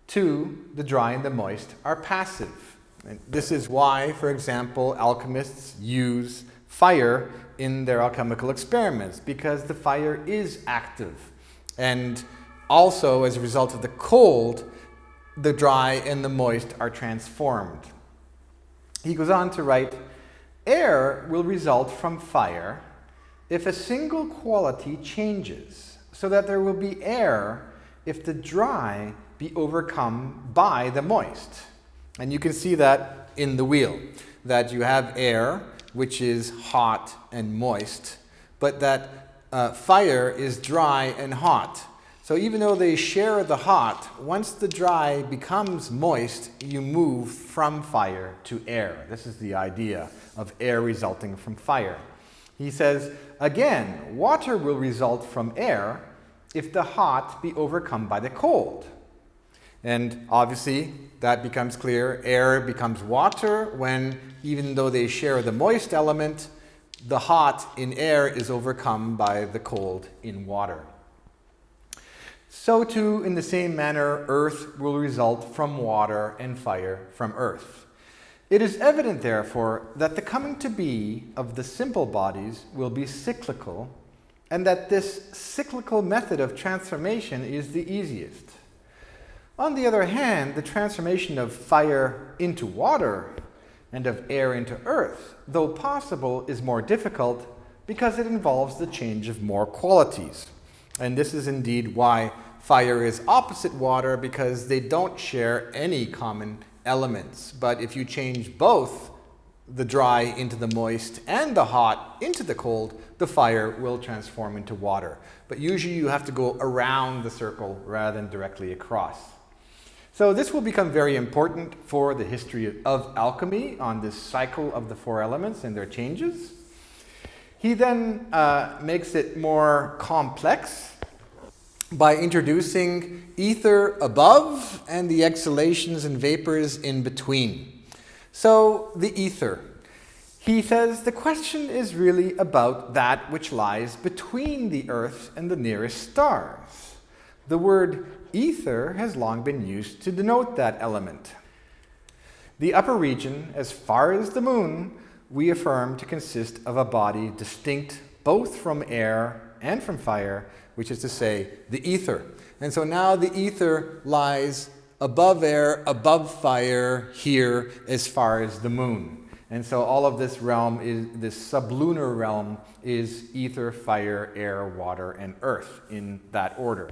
Two, the dry and the moist, are passive. And this is why, for example, alchemists use fire in their alchemical experiments, because the fire is active. And also, as a result of the cold, the dry and the moist are transformed. He goes on to write, air will result from fire if a single quality changes, so that there will be air if the dry be overcome by the moist. And you can see that in the wheel, that you have air, which is hot and moist, but that fire is dry and hot. So even though they share the hot, once the dry becomes moist, you move from fire to air. This is the idea of air resulting from fire. He says, again, water will result from air if the hot be overcome by the cold. And obviously, that becomes clear. Air becomes water when, even though they share the moist element, the hot in air is overcome by the cold in water. So too, in the same manner, earth will result from water and fire from earth. It is evident, therefore, that the coming to be of the simple bodies will be cyclical, and that this cyclical method of transformation is the easiest. On the other hand, the transformation of fire into water and of air into earth, though possible, is more difficult because it involves the change of more qualities. And this is indeed why fire is opposite water, because they don't share any common elements. But if you change both the dry into the moist and the hot into the cold, the fire will transform into water. But usually you have to go around the circle rather than directly across. So this will become very important for the history of alchemy on this cycle of the four elements and their changes. He then makes it more complex by introducing ether above and the exhalations and vapors in between. So the ether. He says the question is really about that which lies between the earth and the nearest stars. The word ether has long been used to denote that element. The upper region, as far as the moon, we affirm to consist of a body distinct both from air and from fire, which is to say, the ether. And so now the ether lies above air, above fire, here, as far as the moon. And so all of this realm, this sublunar realm, is ether, fire, air, water, and earth in that order.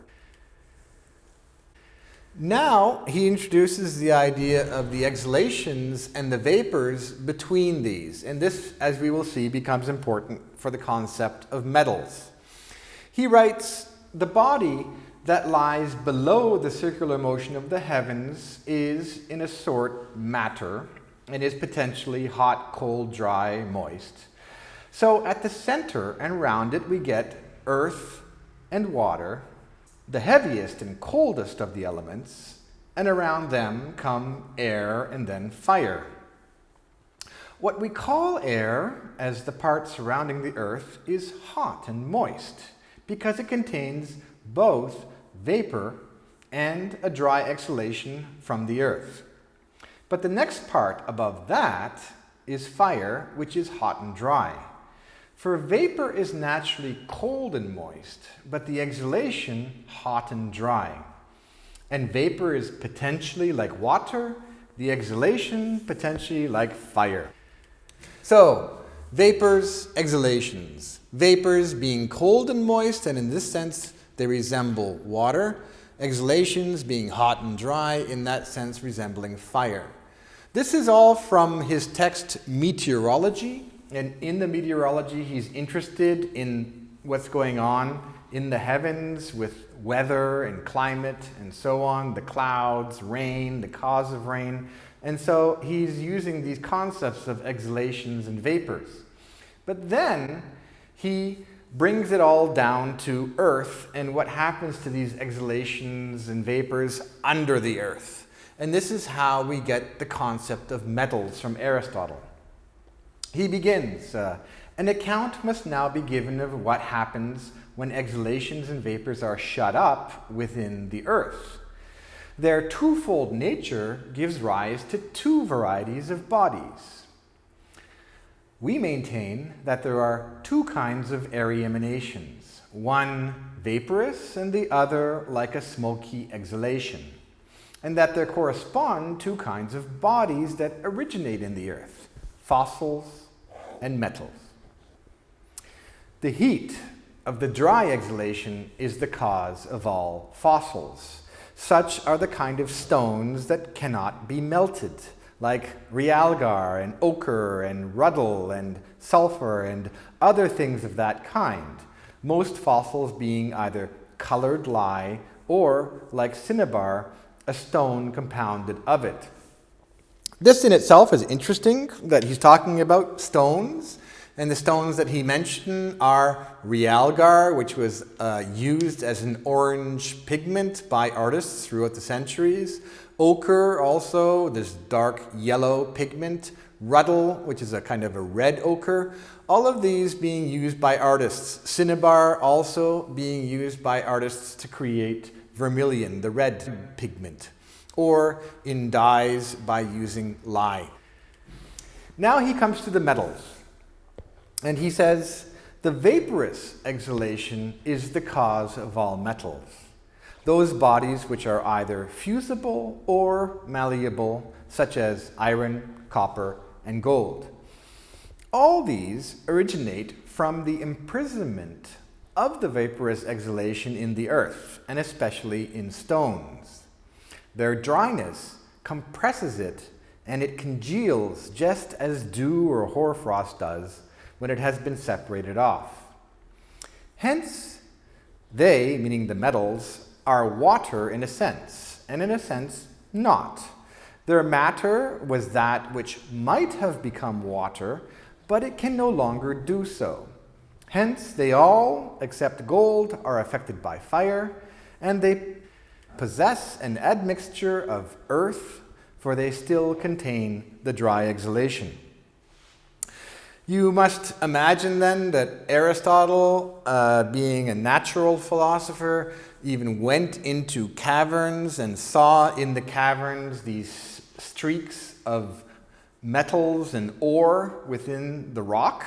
Now he introduces the idea of the exhalations and the vapors between these. And this, as we will see, becomes important for the concept of metals. He writes, the body that lies below the circular motion of the heavens is, in a sort, matter, and is potentially hot, cold, dry, moist. So at the center and round it we get earth and water, the heaviest and coldest of the elements, and around them come air and then fire. What we call air, as the part surrounding the earth, is hot and moist, because it contains both vapor and a dry exhalation from the earth. But the next part above that is fire, which is hot and dry. For vapor is naturally cold and moist, but the exhalation hot and dry. And vapor is potentially like water, the exhalation potentially like fire. So, vapors, exhalations. Vapors being cold and moist, and in this sense they resemble water. Exhalations being hot and dry, in that sense resembling fire. This is all from his text Meteorology. And in the meteorology, he's interested in what's going on in the heavens with weather and climate and so on, the clouds, rain, the cause of rain. And so he's using these concepts of exhalations and vapors. But then he brings it all down to earth and what happens to these exhalations and vapors under the earth. And this is how we get the concept of metals from Aristotle. He begins, an account must now be given of what happens when exhalations and vapors are shut up within the earth. Their twofold nature gives rise to two varieties of bodies. We maintain that there are two kinds of airy emanations, one vaporous and the other like a smoky exhalation, and that there correspond two kinds of bodies that originate in the earth, fossils and metals. The heat of the dry exhalation is the cause of all fossils. Such are the kind of stones that cannot be melted, like realgar and ochre and ruddle and sulphur and other things of that kind, most fossils being either colored lye or, like cinnabar, a stone compounded of it. This in itself is interesting, that he's talking about stones, and the stones that he mentioned are realgar, which was used as an orange pigment by artists throughout the centuries, ochre also, this dark yellow pigment, ruddle, which is a kind of a red ochre, all of these being used by artists, cinnabar also being used by artists to create vermilion, the red pigment, or in dyes by using lye. Now he comes to the metals, and he says, the vaporous exhalation is the cause of all metals, those bodies which are either fusible or malleable, such as iron, copper, and gold. All these originate from the imprisonment of the vaporous exhalation in the earth, and especially in stones. Their dryness compresses it, and it congeals just as dew or hoarfrost does when it has been separated off. Hence, they, meaning the metals, are water in a sense, and in a sense not. Their matter was that which might have become water, but it can no longer do so. Hence, they all, except gold, are affected by fire, and they possess an admixture of earth, for they still contain the dry exhalation. You must imagine then that Aristotle, being a natural philosopher, even went into caverns and saw in the caverns these streaks of metals and ore within the rock,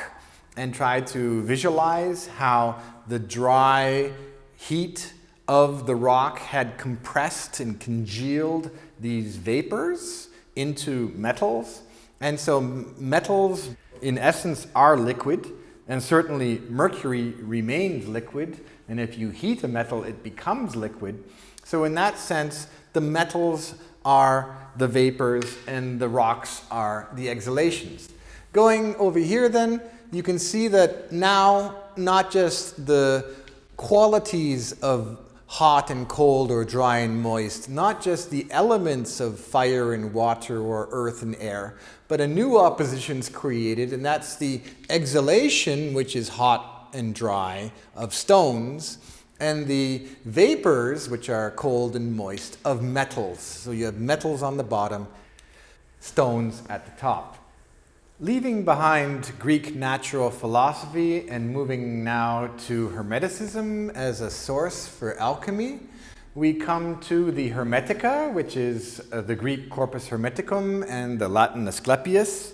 and tried to visualize how the dry heat of the rock had compressed and congealed these vapors into metals. And so metals, in essence, are liquid, and certainly mercury remains liquid, and if you heat a metal, it becomes liquid. So in that sense, the metals are the vapors and the rocks are the exhalations. Going over here then, you can see that now not just the qualities of hot and cold or dry and moist, not just the elements of fire and water or earth and air, but a new opposition is created, and that's the exhalation, which is hot and dry, of stones, and the vapors, which are cold and moist, of metals. So you have metals on the bottom, stones at the top. Leaving behind Greek natural philosophy and moving now to Hermeticism as a source for alchemy, we come to the Hermetica, which is the Greek Corpus Hermeticum and the Latin Asclepius.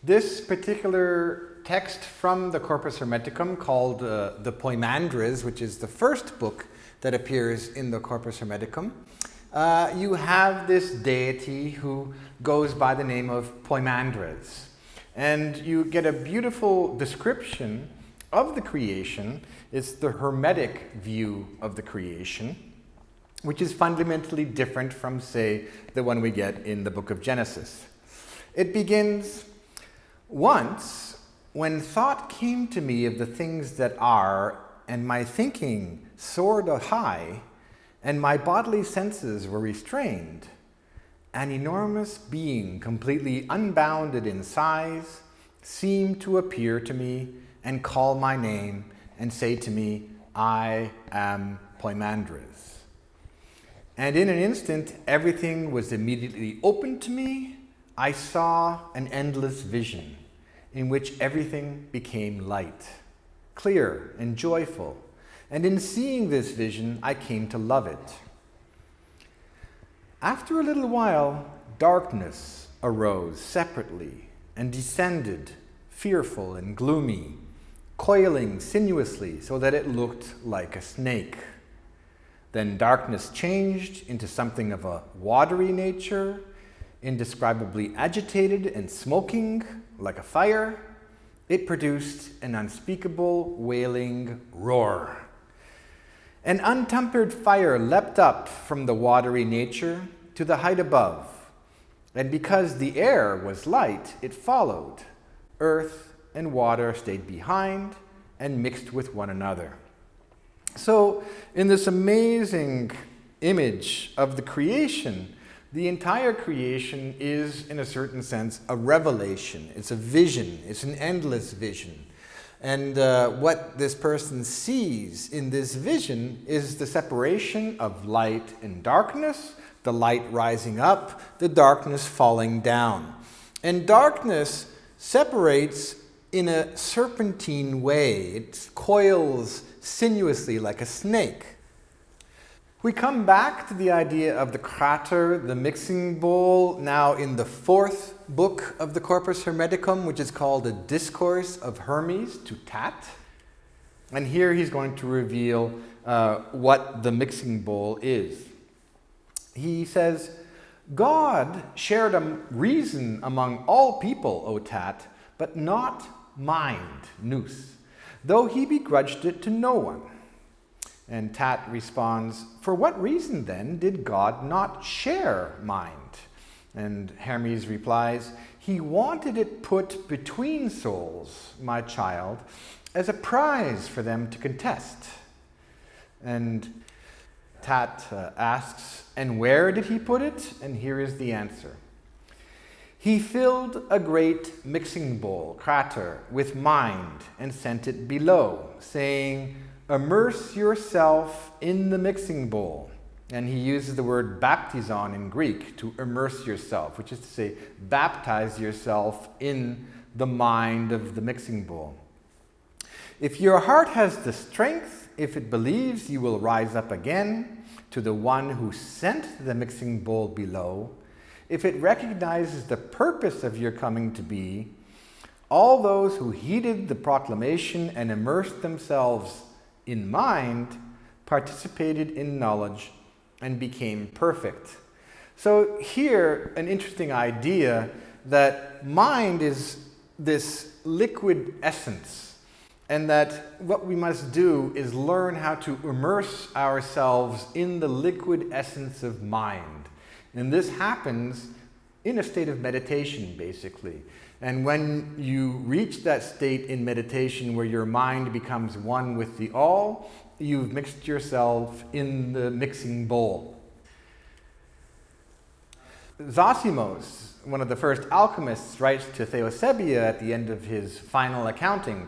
This particular text from the Corpus Hermeticum, called the Poimandres, which is the first book that appears in the Corpus Hermeticum, you have this deity who goes by the name of Poimandres. And you get a beautiful description of the creation. It's the Hermetic view of the creation, which is fundamentally different from, say, the one we get in the book of Genesis. It begins, "Once, when thought came to me of the things that are, and my thinking soared high, and my bodily senses were restrained, an enormous being, completely unbounded in size, seemed to appear to me and call my name and say to me, 'I am Poimandres.' And in an instant, everything was immediately opened to me. I saw an endless vision in which everything became light, clear and joyful. And in seeing this vision, I came to love it. After a little while, darkness arose separately and descended, fearful and gloomy, coiling sinuously so that it looked like a snake. Then darkness changed into something of a watery nature, indescribably agitated and smoking like a fire. It produced an unspeakable wailing roar. An untempered fire leapt up from the watery nature to the height above, and because the air was light, it followed. Earth and water stayed behind and mixed with one another. So, in this amazing image of the creation, the entire creation is, in a certain sense, a revelation. It's a vision. It's an endless vision. And what this person sees in this vision is the separation of light and darkness, the light rising up, the darkness falling down. And darkness separates in a serpentine way. It coils sinuously like a snake. We come back to the idea of the crater, the mixing bowl, now in the fourth book of the Corpus Hermeticum, which is called the Discourse of Hermes to Tat. And here he's going to reveal what the mixing bowl is. He says, God shared a reason among all people, O Tat, but not mind, nous, though he begrudged it to no one. And Tat responds, for what reason then did God not share mind? And Hermes replies, he wanted it put between souls, my child, as a prize for them to contest. And Tat asks, and where did he put it? And here is the answer. He filled a great mixing bowl, crater, with mind and sent it below, saying, immerse yourself in the mixing bowl. And he uses the word baptizon in Greek, to immerse yourself, which is to say, baptize yourself in the mind of the mixing bowl. If your heart has the strength, if it believes you will rise up again to the one who sent the mixing bowl below, if it recognizes the purpose of your coming to be, all those who heeded the proclamation and immersed themselves in mind participated in knowledge and became perfect. So here, an interesting idea that mind is this liquid essence, and that what we must do is learn how to immerse ourselves in the liquid essence of mind. And this happens in a state of meditation, basically. And when you reach that state in meditation where your mind becomes one with the all, you've mixed yourself in the mixing bowl. Zosimos, one of the first alchemists, writes to Theosebia at the end of his final accounting,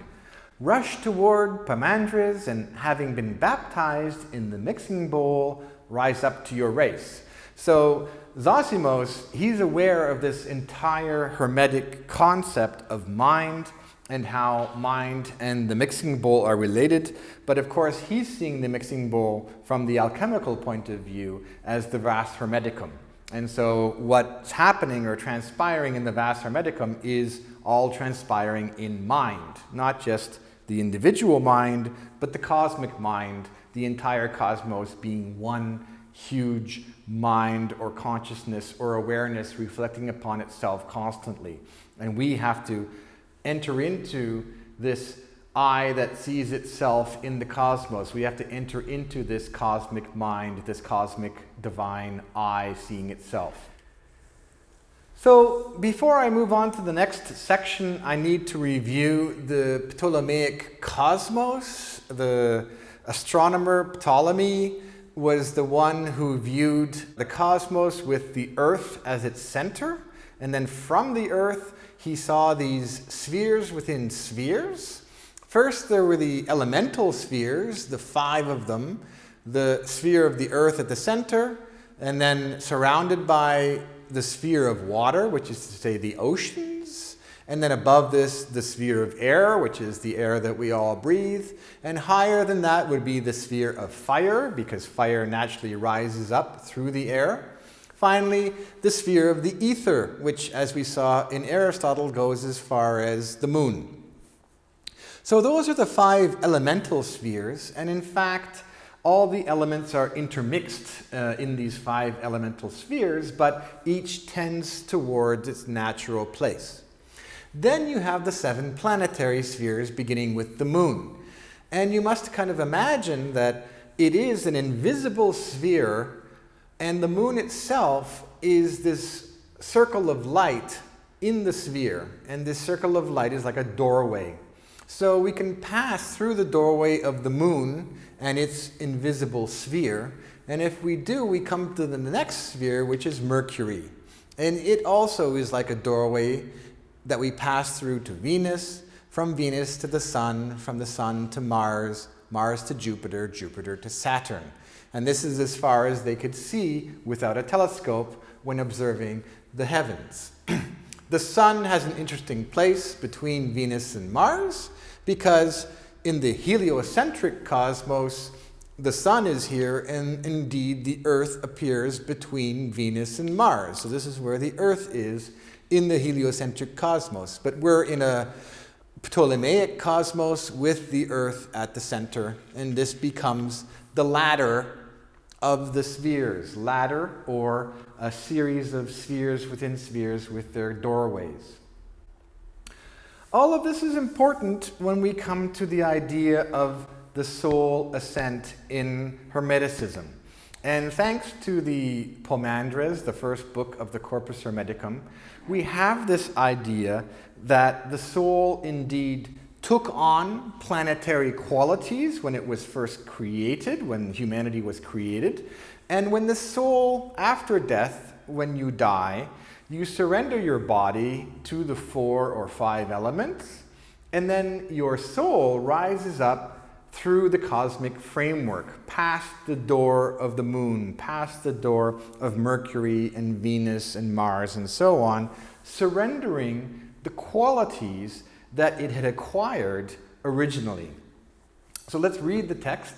rush toward Pamandres and having been baptized in the mixing bowl, rise up to your race. So Zosimos, he's aware of this entire Hermetic concept of mind and how mind and the mixing bowl are related. But of course, he's seeing the mixing bowl from the alchemical point of view as the vas hermeticum. And so what's happening or transpiring in the vas hermeticum is all transpiring in mind, not just the individual mind, but the cosmic mind, the entire cosmos being one huge mind or consciousness or awareness reflecting upon itself constantly. And we have to enter into this I that sees itself in the cosmos. We have to enter into this cosmic mind, this cosmic divine I seeing itself. So before I move on to the next section, I need to review the Ptolemaic cosmos. The astronomer Ptolemy was the one who viewed the cosmos with the Earth as its center, and then from the Earth he saw these spheres within spheres. First there were the elemental spheres, the 5 of them, the sphere of the Earth at the center, and then surrounded by the sphere of water, which is to say the oceans, and then above this, the sphere of air, which is the air that we all breathe, and higher than that would be the sphere of fire, because fire naturally rises up through the air. Finally, the sphere of the ether, which, as we saw in Aristotle, goes as far as the moon. So those are the 5 elemental spheres, and in fact, all the elements are intermixed in these 5 elemental spheres, but each tends towards its natural place. Then you have the 7 planetary spheres, beginning with the moon. And you must kind of imagine that it is an invisible sphere, and the moon itself is this circle of light in the sphere, and this circle of light is like a doorway. So we can pass through the doorway of the moon and its invisible sphere, and if we do, we come to the next sphere, which is Mercury. And it also is like a doorway that we pass through to Venus, from Venus to the Sun, from the Sun to Mars, Mars to Jupiter, Jupiter to Saturn. And this is as far as they could see without a telescope when observing the heavens. The Sun has an interesting place between Venus and Mars because in the heliocentric cosmos, the Sun is here, and indeed the Earth appears between Venus and Mars. So this is where the Earth is in the heliocentric cosmos. But we're in a Ptolemaic cosmos with the Earth at the center, and this becomes the ladder of the spheres. Ladder, or a series of spheres within spheres with their doorways. All of this is important when we come to the idea of the soul ascent in Hermeticism. And thanks to the Pomandres, the first book of the Corpus Hermeticum, we have this idea that the soul indeed took on planetary qualities when it was first created, when humanity was created. And when the soul, after death, when you die, you surrender your body to the 4 or 5 elements, and then your soul rises up through the cosmic framework, past the door of the moon, past the door of Mercury and Venus and Mars and so on, surrendering the qualities that it had acquired originally. So let's read the text.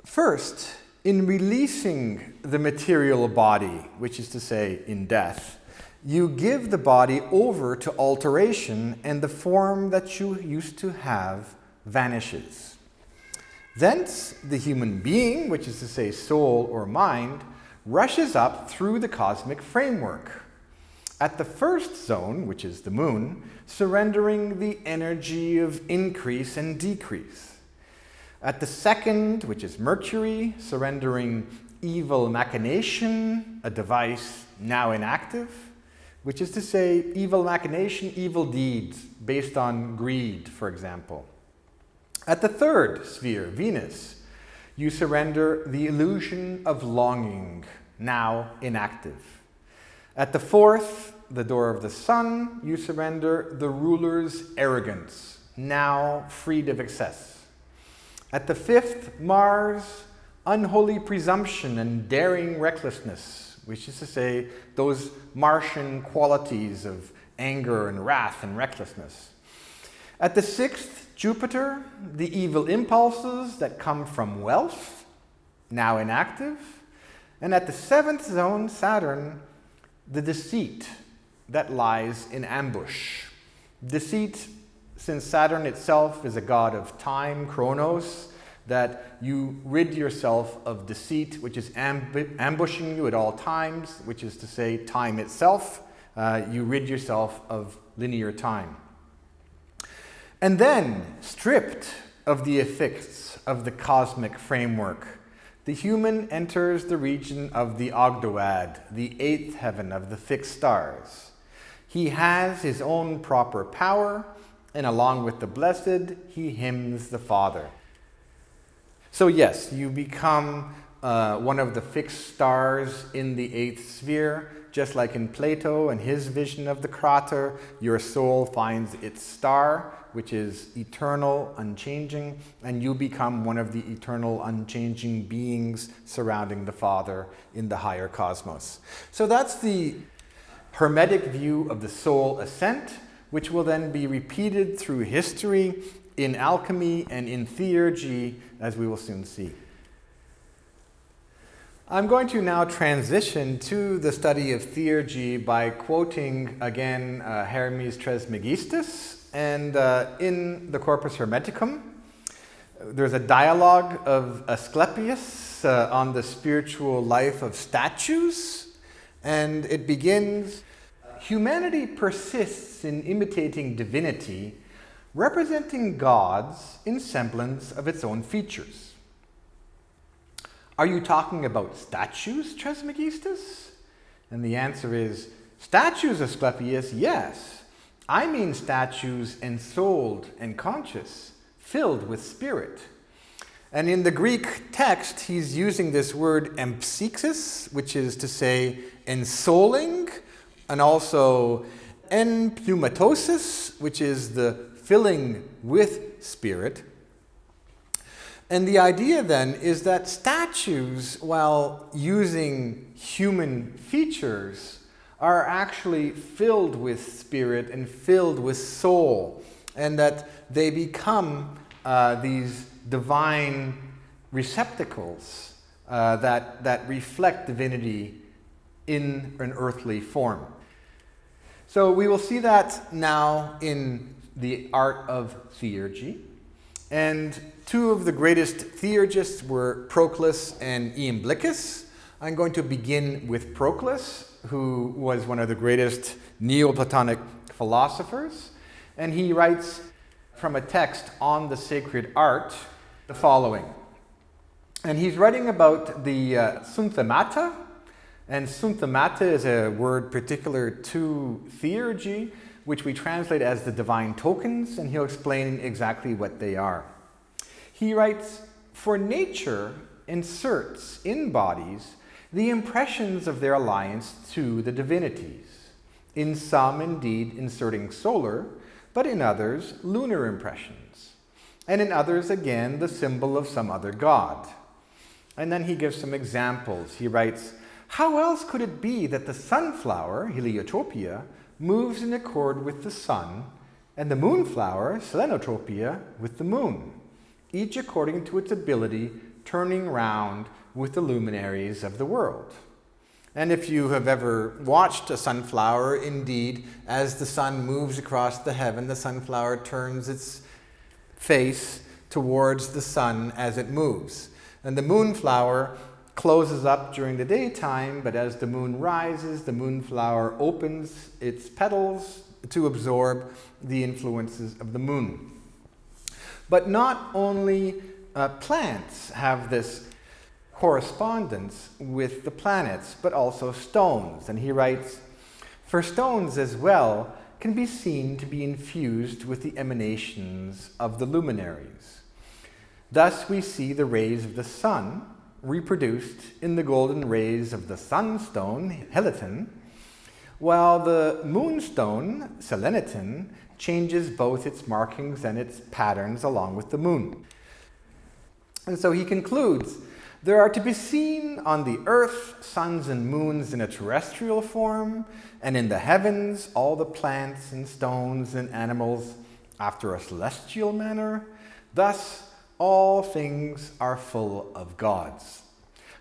First, in releasing the material body, which is to say in death, you give the body over to alteration, and the form that you used to have vanishes. Thence the human being, which is to say soul or mind, rushes up through the cosmic framework. At the first zone, which is the moon, surrendering the energy of increase and decrease. At the second, which is Mercury, surrendering evil machination, a device now inactive, which is to say evil machination, evil deeds based on greed, for example. At the third sphere, Venus, you surrender the illusion of longing, now inactive. At the fourth, the door of the Sun, you surrender the ruler's arrogance, now freed of excess. At the fifth, Mars, unholy presumption and daring recklessness, which is to say those Martian qualities of anger and wrath and recklessness. At the sixth, Jupiter, the evil impulses that come from wealth, now inactive. And at the seventh zone, Saturn, the deceit that lies in ambush. Deceit, since Saturn itself is a god of time, Chronos, that you rid yourself of deceit, which is ambushing you at all times, which is to say time itself. You rid yourself of linear time. And then, stripped of the effects of the cosmic framework, the human enters the region of the Ogdoad, the 8th heaven of the fixed stars. He has his own proper power, and along with the blessed, he hymns the Father. So yes, you become one of the fixed stars in the 8th sphere. Just like in Plato and his vision of the crater, your soul finds its star, which is eternal, unchanging, and you become one of the eternal, unchanging beings surrounding the Father in the higher cosmos. So that's the Hermetic view of the soul ascent, which will then be repeated through history in alchemy and in theurgy, as we will soon see. I'm going to now transition to the study of theurgy by quoting again Hermes Trismegistus. And in the Corpus Hermeticum, there's a dialogue of Asclepius on the spiritual life of statues. And it begins, humanity persists in imitating divinity, representing gods in semblance of its own features. "Are you talking about statues, Trismegistus?" And the answer is, "Statues, Asclepius, yes. I mean statues ensouled and conscious, filled with spirit." And in the Greek text, he's using this word empsixis, which is to say ensouling, and also enpneumatosis, which is the filling with spirit. And the idea then is that statues, while using human features, are actually filled with spirit and filled with soul, and that they become these divine receptacles that reflect divinity in an earthly form. So we will see that now in the art of theurgy. And two of the greatest theurgists were Proclus and Iamblichus. I'm going to begin with Proclus, who was one of the greatest Neo-Platonic philosophers. And he writes from a text on the sacred art the following. And he's writing about the synthemata. And synthemata is a word particular to theurgy, which we translate as the divine tokens, and he'll explain exactly what they are. He writes, "For nature inserts in bodies the impressions of their alliance to the divinities, in some indeed inserting solar, but in others lunar impressions, and in others again the symbol of some other god." And then he gives some examples. He writes, "How else could it be that the sunflower, Heliotropia, moves in accord with the sun, and the moonflower, Selenotropia, with the moon, each according to its ability, turning round with the luminaries of the world?" And if you have ever watched a sunflower, indeed, as the sun moves across the heaven, the sunflower turns its face towards the sun as it moves. And the moonflower closes up during the daytime, but as the moon rises, the moonflower opens its petals to absorb the influences of the moon. But not only plants have this correspondence with the planets, but also stones. And he writes, "For stones as well can be seen to be infused with the emanations of the luminaries. Thus we see the rays of the sun reproduced in the golden rays of the sunstone, Heliton, while the moonstone, Seleniton, changes both its markings and its patterns along with the moon." And so he concludes, "There are to be seen on the earth suns and moons in a terrestrial form, and in the heavens all the plants and stones and animals after a celestial manner. Thus all things are full of gods."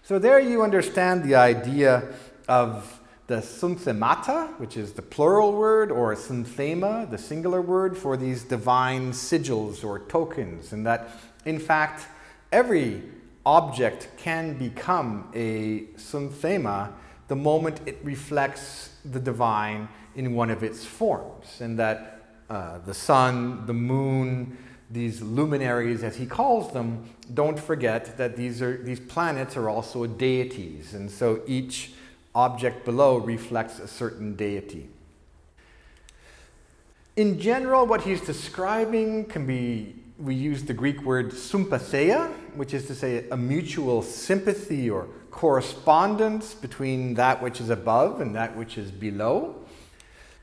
So there you understand the idea of the synthemata, which is the plural word, or synthema, the singular word, for these divine sigils or tokens, and that, in fact, every object can become a synthema the moment it reflects the divine in one of its forms, and that the sun, the moon, these luminaries, as he calls them, don't forget that these planets are also deities, and so each object below reflects a certain deity. In general, what he's describing can be, we use the Greek word sympatheia, which is to say a mutual sympathy or correspondence between that which is above and that which is below.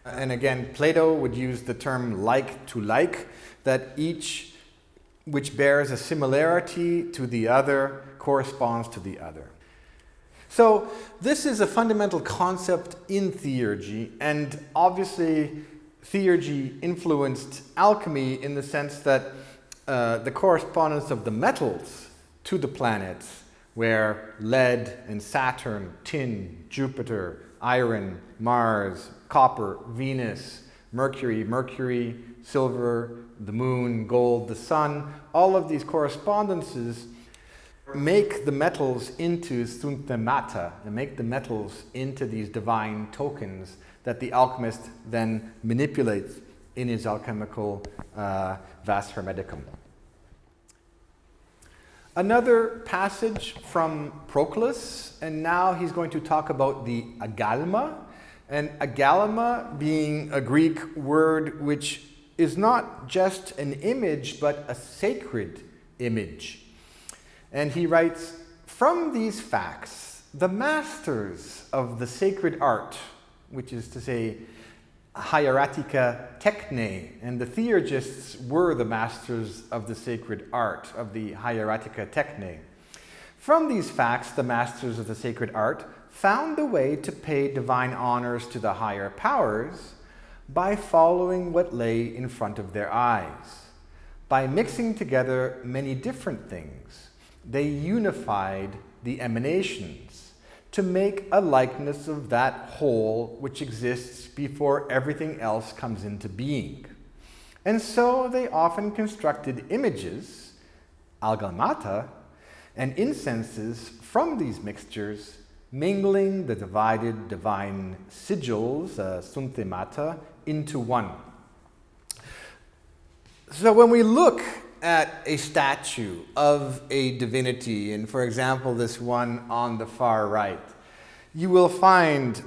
And again, Plato would use the term like to like, that each which bears a similarity to the other corresponds to the other. So this is a fundamental concept in theurgy, and obviously theurgy influenced alchemy in the sense that the correspondence of the metals to the planets, where lead and Saturn, tin, Jupiter, iron, Mars, copper, Venus, Mercury, silver, the moon, gold, the sun, all of these correspondences make the metals into synthemata, and make the metals into these divine tokens that the alchemist then manipulates in his alchemical vas hermeticum. Another passage from Proclus, and now he's going to talk about the agalma, and agalma being a Greek word which is not just an image, but a sacred image. And he writes, from these facts, the masters of the sacred art, which is to say, hieratica techne, and the theurgists were the masters of the sacred art, of the hieratica techne. From these facts, the masters of the sacred art found the way to pay divine honors to the higher powers by following what lay in front of their eyes. By mixing together many different things, they unified the emanations to make a likeness of that whole which exists before everything else comes into being. And so they often constructed images, algamata, and incenses from these mixtures, mingling the divided divine sigils, synthemata, into one. So when we look at a statue of a divinity, and for example this one on the far right, you will find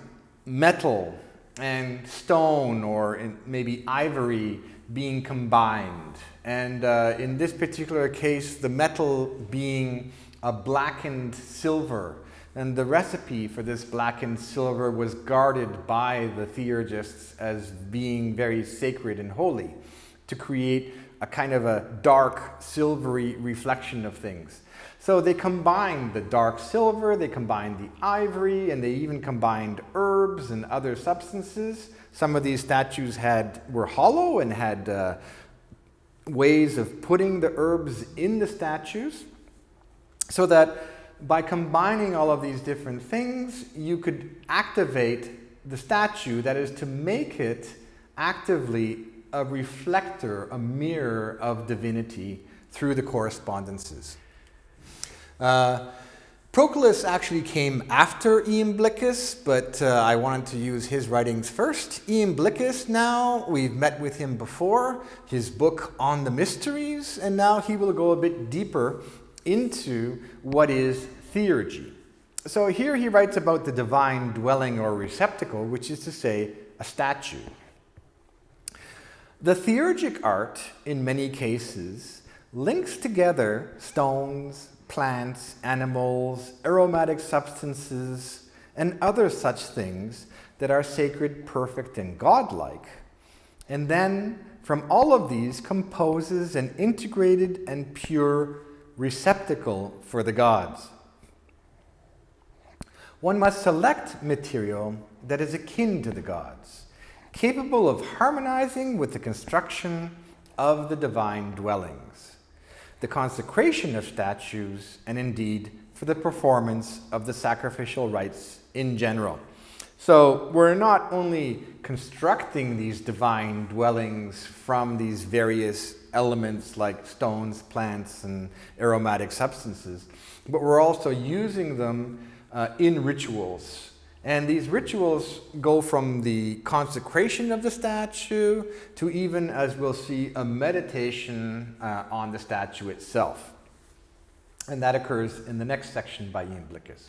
metal and stone or maybe ivory being combined. And in this particular case, the metal being a blackened silver. And the recipe for this blackened silver was guarded by the theurgists as being very sacred and holy, to create a kind of a dark, silvery reflection of things. So they combined the dark silver, they combined the ivory, and they even combined herbs and other substances. Some of these statues were hollow and had ways of putting the herbs in the statues, so that by combining all of these different things, you could activate the statue, that is to make it actively a reflector, a mirror of divinity through the correspondences. Proclus actually came after Iamblichus, but I wanted to use his writings first. Iamblichus now, we've met with him before, his book on the mysteries, and now he will go a bit deeper into what is theurgy. So here he writes about the divine dwelling or receptacle, which is to say, a statue. The theurgic art, in many cases, links together stones, plants, animals, aromatic substances, and other such things that are sacred, perfect, and godlike. And then, from all of these, composes an integrated and pure receptacle for the gods. One must select material that is akin to the gods, capable of harmonizing with the construction of the divine dwellings, the consecration of statues, and indeed for the performance of the sacrificial rites in general. So we're not only constructing these divine dwellings from these various elements like stones, plants, and aromatic substances, but we're also using them in rituals. And these rituals go from the consecration of the statue to even, as we'll see, a meditation on the statue itself. And that occurs in the next section by Iamblichus.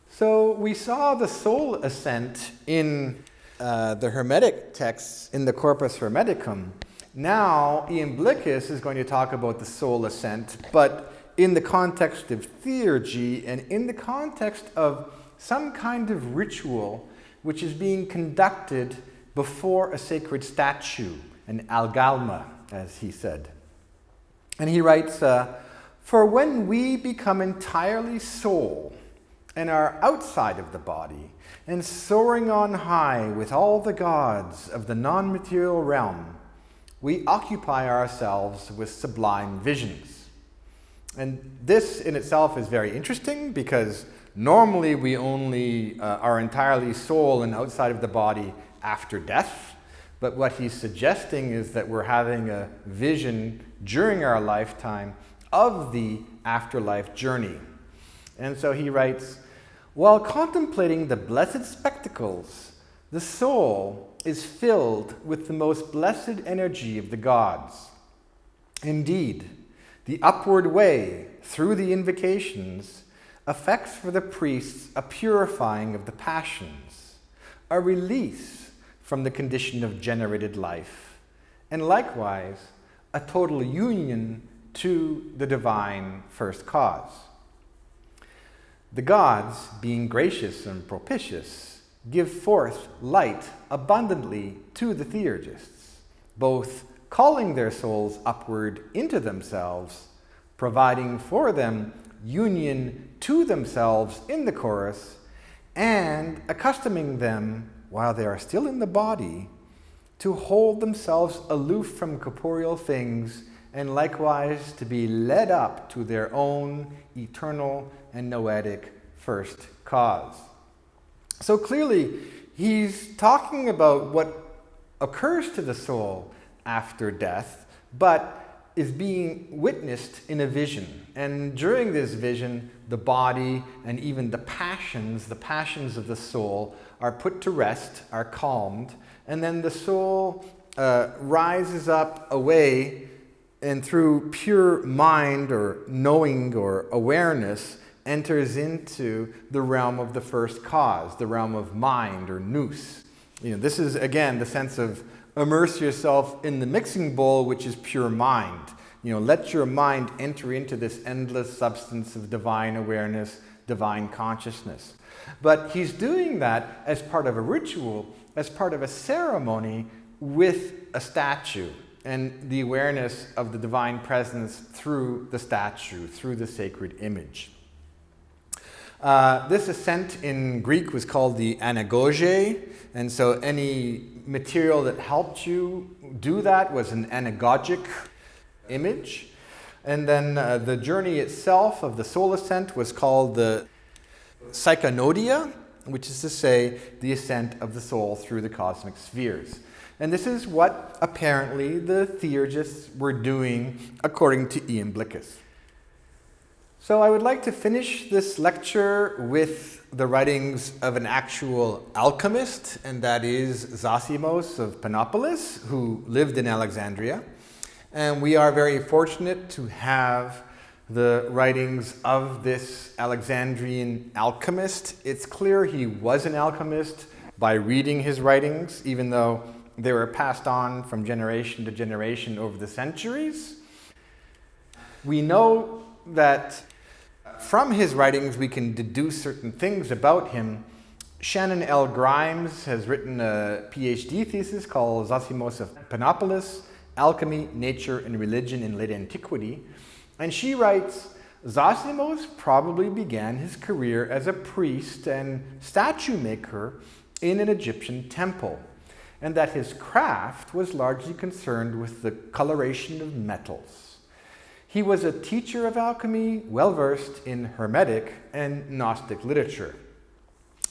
So we saw the soul ascent in the Hermetic texts in the Corpus Hermeticum. Now Iamblichus is going to talk about the soul ascent, but in the context of theurgy and in the context of some kind of ritual which is being conducted before a sacred statue, an algalma, as he said. And he writes, for when we become entirely soul and are outside of the body and soaring on high with all the gods of the non-material realm, we occupy ourselves with sublime visions. And this in itself is very interesting because normally we only are entirely soul and outside of the body after death. But what he's suggesting is that we're having a vision during our lifetime of the afterlife journey. And so he writes, while contemplating the blessed spectacles, the soul is filled with the most blessed energy of the gods. Indeed, The upward way, through the invocations, effects for the priests a purifying of the passions, a release from the condition of generated life, and likewise a total union to the divine first cause. The gods, being gracious and propitious, give forth light abundantly to the theurgists, both calling their souls upward into themselves, providing for them union to themselves in the chorus, and accustoming them, while they are still in the body, to hold themselves aloof from corporeal things, and likewise to be led up to their own eternal and noetic first cause. So clearly, he's talking about what occurs to the soul after death, but is being witnessed in a vision. And during this vision, the body and even the passions of the soul are put to rest, are calmed, and then the soul rises up away, and through pure mind or knowing or awareness enters into the realm of the first cause, the realm of mind or nous. This is again the sense of immerse yourself in the mixing bowl, which is pure mind. Let your mind enter into this endless substance of divine awareness, divine consciousness. But he's doing that as part of a ritual, as part of a ceremony with a statue, and the awareness of the divine presence through the statue, through the sacred image. This ascent in Greek was called the anagoge, and so any material that helped you do that was an anagogic image. And then the journey itself of the soul ascent was called the psychonodia, which is to say the ascent of the soul through the cosmic spheres. And this is what apparently the theurgists were doing according to Iamblichus. So I would like to finish this lecture with the writings of an actual alchemist, and that is Zosimos of Panopolis, who lived in Alexandria. And we are very fortunate to have the writings of this Alexandrian alchemist. It's clear he was an alchemist by reading his writings, even though they were passed on from generation to generation over the centuries. We know that from his writings we can deduce certain things about him. Shannon L. Grimes has written a PhD thesis called Zosimos of Panopolis, Alchemy, Nature, and Religion in Late Antiquity. And she writes, Zosimos probably began his career as a priest and statue maker in an Egyptian temple, and that his craft was largely concerned with the coloration of metals. He was a teacher of alchemy, well-versed in Hermetic and Gnostic literature.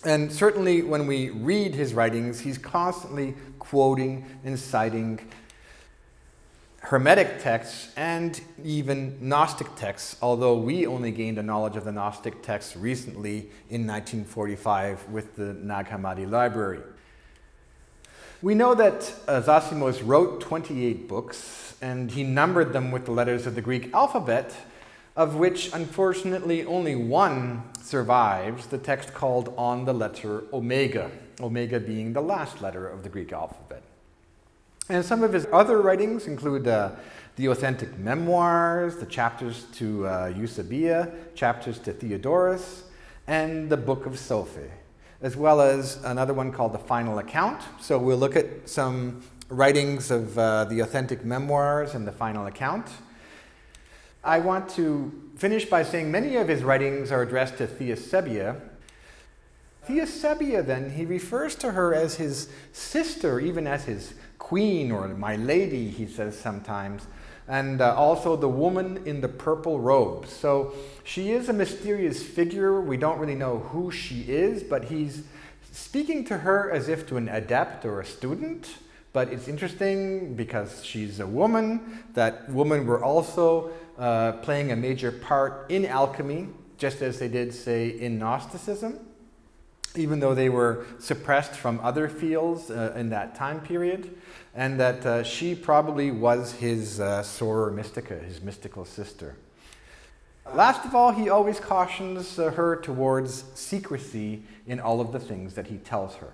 And certainly when we read his writings, he's constantly quoting and citing Hermetic texts and even Gnostic texts, although we only gained a knowledge of the Gnostic texts recently in 1945 with the Nag Hammadi Library. We know that Zosimos wrote 28 books, and he numbered them with the letters of the Greek alphabet, of which unfortunately only one survives, the text called On the Letter Omega, Omega being the last letter of the Greek alphabet. And some of his other writings include the authentic memoirs, the chapters to Eusebius, chapters to Theodorus, and the Book of Sophie, as well as another one called the Final Account. So we'll look at some writings of the authentic memoirs and the Final Account. I want to finish by saying many of his writings are addressed to Theosebia. Theosebia, then, he refers to her as his sister, even as his queen, or my lady, he says sometimes, and also the woman in the purple robes. So she is a mysterious figure. We don't really know who she is, but he's speaking to her as if to an adept or a student. But it's interesting because she's a woman. That women were also playing a major part in alchemy, just as they did, say, in Gnosticism. even though they were suppressed from other fields in that time period, and that she probably was his soror mystica, his mystical sister. Last of all, he always cautions her towards secrecy in all of the things that he tells her.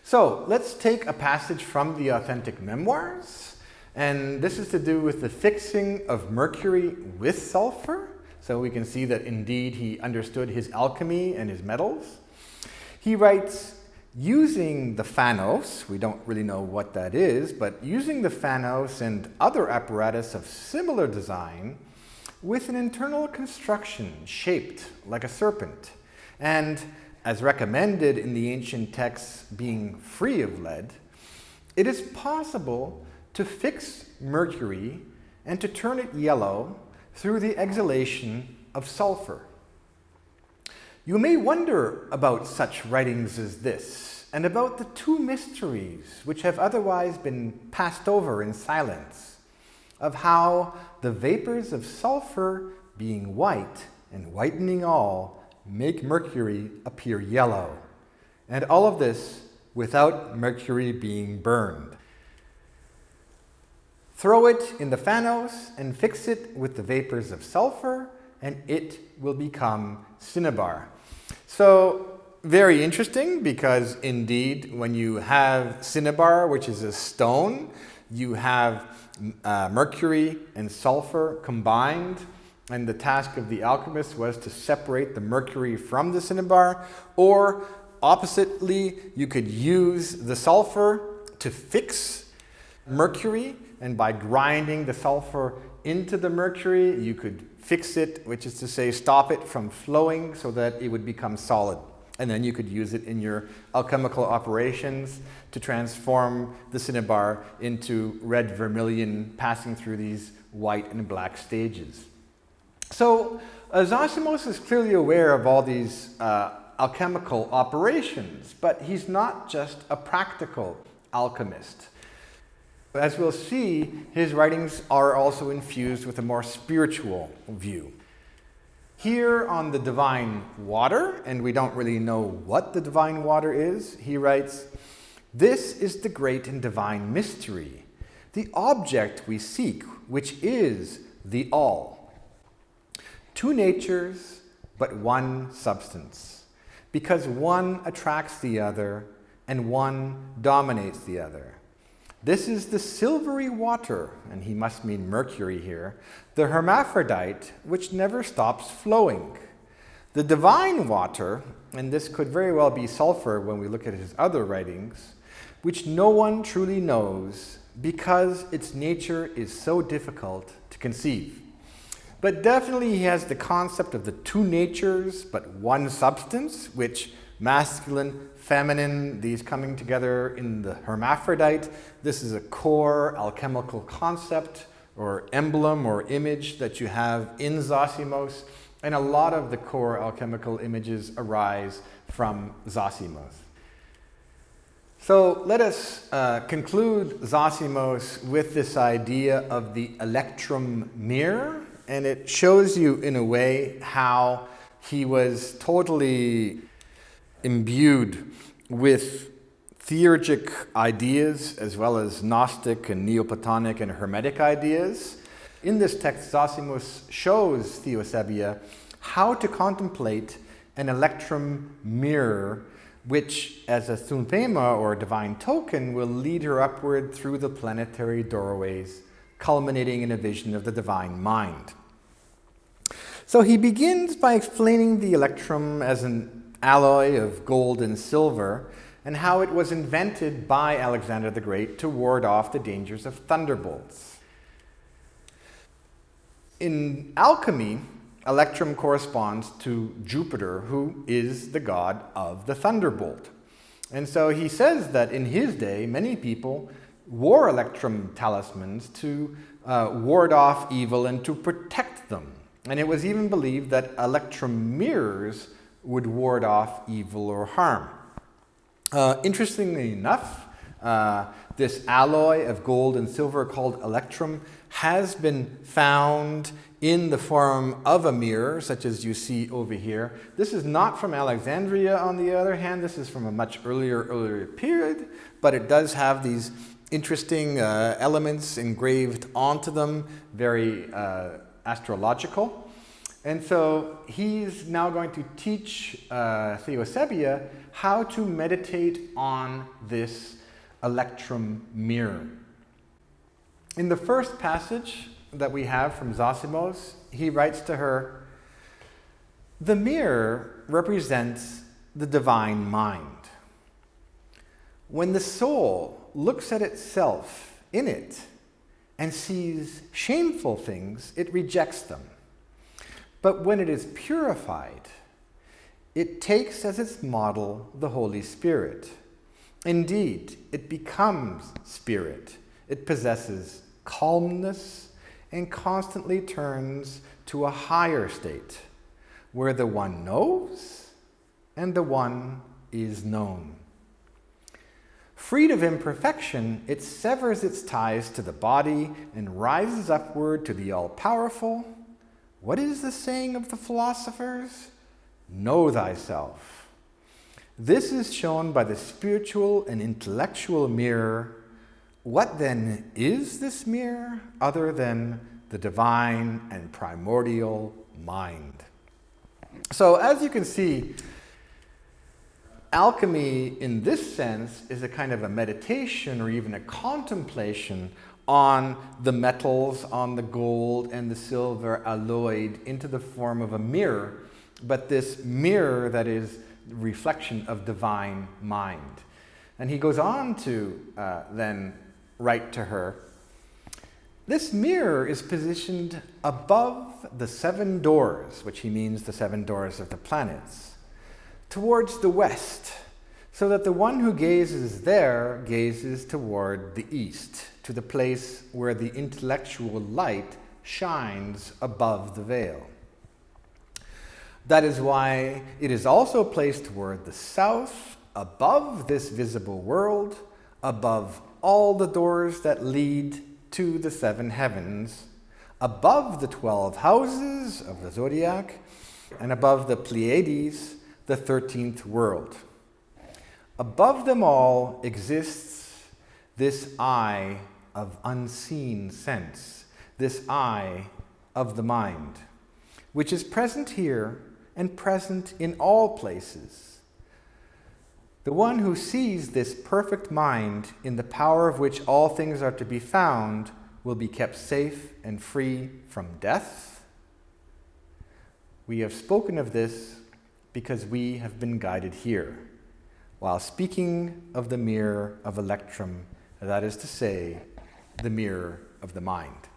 So let's take a passage from the authentic memoirs, and this is to do with the fixing of mercury with sulfur. So we can see that indeed he understood his alchemy and his metals. He writes, using the phanos, we don't really know what that is, but using the phanos and other apparatus of similar design with an internal construction shaped like a serpent, and as recommended in the ancient texts being free of lead, it is possible to fix mercury and to turn it yellow through the exhalation of sulfur. You may wonder about such writings as this, and about the two mysteries which have otherwise been passed over in silence, of how the vapors of sulfur, being white and whitening all, make mercury appear yellow, and all of this without mercury being burned. Throw it in the phanos and fix it with the vapors of sulfur, and it will become cinnabar. So, very interesting, because indeed, when you have cinnabar, which is a stone, you have mercury and sulfur combined, and the task of the alchemist was to separate the mercury from the cinnabar, or oppositely, you could use the sulfur to fix mercury, and by grinding the sulfur into the mercury, you could fix it, which is to say stop it from flowing so that it would become solid. And then you could use it in your alchemical operations to transform the cinnabar into red vermilion, passing through these white and black stages. So Zosimos is clearly aware of all these alchemical operations, but he's not just a practical alchemist. As we'll see, his writings are also infused with a more spiritual view. Here on the divine water, and we don't really know what the divine water is, he writes, "This is the great and divine mystery, the object we seek, which is the all. Two natures, but one substance, because one attracts the other and one dominates the other. This is the silvery water," and he must mean mercury here, "the hermaphrodite, which never stops flowing. The divine water," and this could very well be sulfur when we look at his other writings, "which no one truly knows, because its nature is so difficult to conceive." But definitely he has the concept of the two natures, but one substance, which masculine, feminine, these coming together in the hermaphrodite. This is a core alchemical concept or emblem or image that you have in Zosimos, and a lot of the core alchemical images arise from Zosimos. So let us conclude Zosimos with this idea of the electrum mirror, and it shows you in a way how he was totally imbued with theurgic ideas as well as Gnostic and Neoplatonic and Hermetic ideas. In this text, Zosimos shows Theosebia how to contemplate an electrum mirror, which as a thunthema or divine token will lead her upward through the planetary doorways, culminating in a vision of the divine mind. So he begins by explaining the electrum as an alloy of gold and silver, and how it was invented by Alexander the Great to ward off the dangers of thunderbolts. In alchemy, electrum corresponds to Jupiter, who is the god of the thunderbolt. And so he says that in his day, many people wore electrum talismans to ward off evil and to protect them. And it was even believed that electrum mirrors would ward off evil or harm. Interestingly enough, This alloy of gold and silver called electrum has been found in the form of a mirror, such as you see over here. This is not from Alexandria, on the other hand. This is from a much earlier period, but it does have these interesting elements engraved onto them, very astrological. And so he's now going to teach Theosebia how to meditate on this electrum mirror. In the first passage that we have from Zosimos, he writes to her, "The mirror represents the divine mind. When the soul looks at itself in it and sees shameful things, it rejects them. But when it is purified, it takes as its model the Holy Spirit. Indeed, it becomes spirit. It possesses calmness and constantly turns to a higher state, where the one knows and the one is known. Freed of imperfection, it severs its ties to the body and rises upward to the all-powerful. What is the saying of the philosophers? Know thyself. This is shown by the spiritual and intellectual mirror. What then is this mirror other than the divine and primordial mind?" So as you can see, alchemy in this sense is a kind of a meditation or even a contemplation on the metals, on the gold and the silver alloyed into the form of a mirror, but this mirror that is the reflection of divine mind. And he goes on to then write to her, "This mirror is positioned above the 7 doors," which he means the 7 doors of the planets, "towards the west, so that the one who gazes there gazes toward the east, to the place where the intellectual light shines above the veil. That is why it is also placed toward the south, above this visible world, above all the doors that lead to the 7 heavens, above the 12 houses of the zodiac, and above the Pleiades, the 13th world. Above them all exists this eye of unseen sense, this eye of the mind, which is present here and present in all places. The one who sees this perfect mind, in the power of which all things are to be found, will be kept safe and free from death. We have spoken of this because we have been guided here, while speaking of the mirror of electrum, that is to say, the mirror of the mind."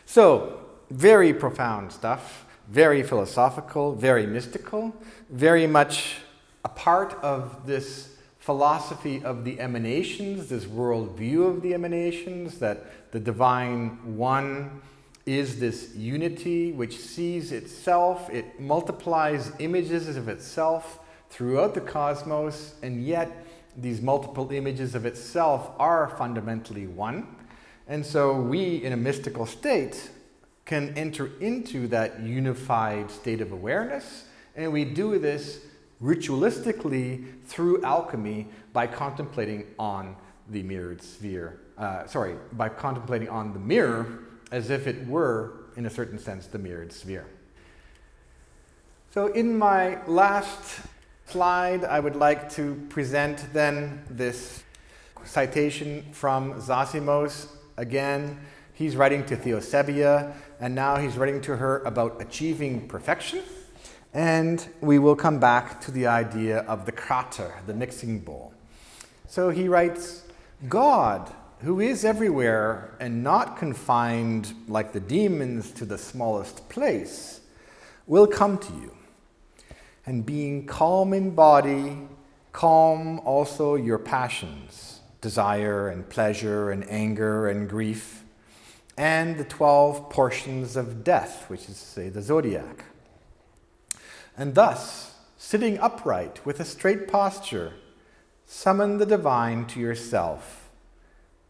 So, very profound stuff, very philosophical, very mystical, very much a part of this philosophy of the emanations, this worldview of the emanations, that the divine one is this unity which sees itself, it multiplies images of itself throughout the cosmos, and yet these multiple images of itself are fundamentally one. And so we, in a mystical state, can enter into that unified state of awareness, and we do this ritualistically through alchemy by contemplating on the mirrored sphere. By contemplating on the mirror as if it were, in a certain sense, the mirrored sphere. So in my last slide, I would like to present then this citation from Zosimos. Again, he's writing to Theosebia, and now he's writing to her about achieving perfection. And we will come back to the idea of the krater, the mixing bowl. So he writes, "God, who is everywhere and not confined like the demons to the smallest place, will come to you. And being calm in body, calm also your passions, desire and pleasure and anger and grief, and the 12 portions of death, which is to say the zodiac. And thus, sitting upright with a straight posture, Summon the divine to yourself,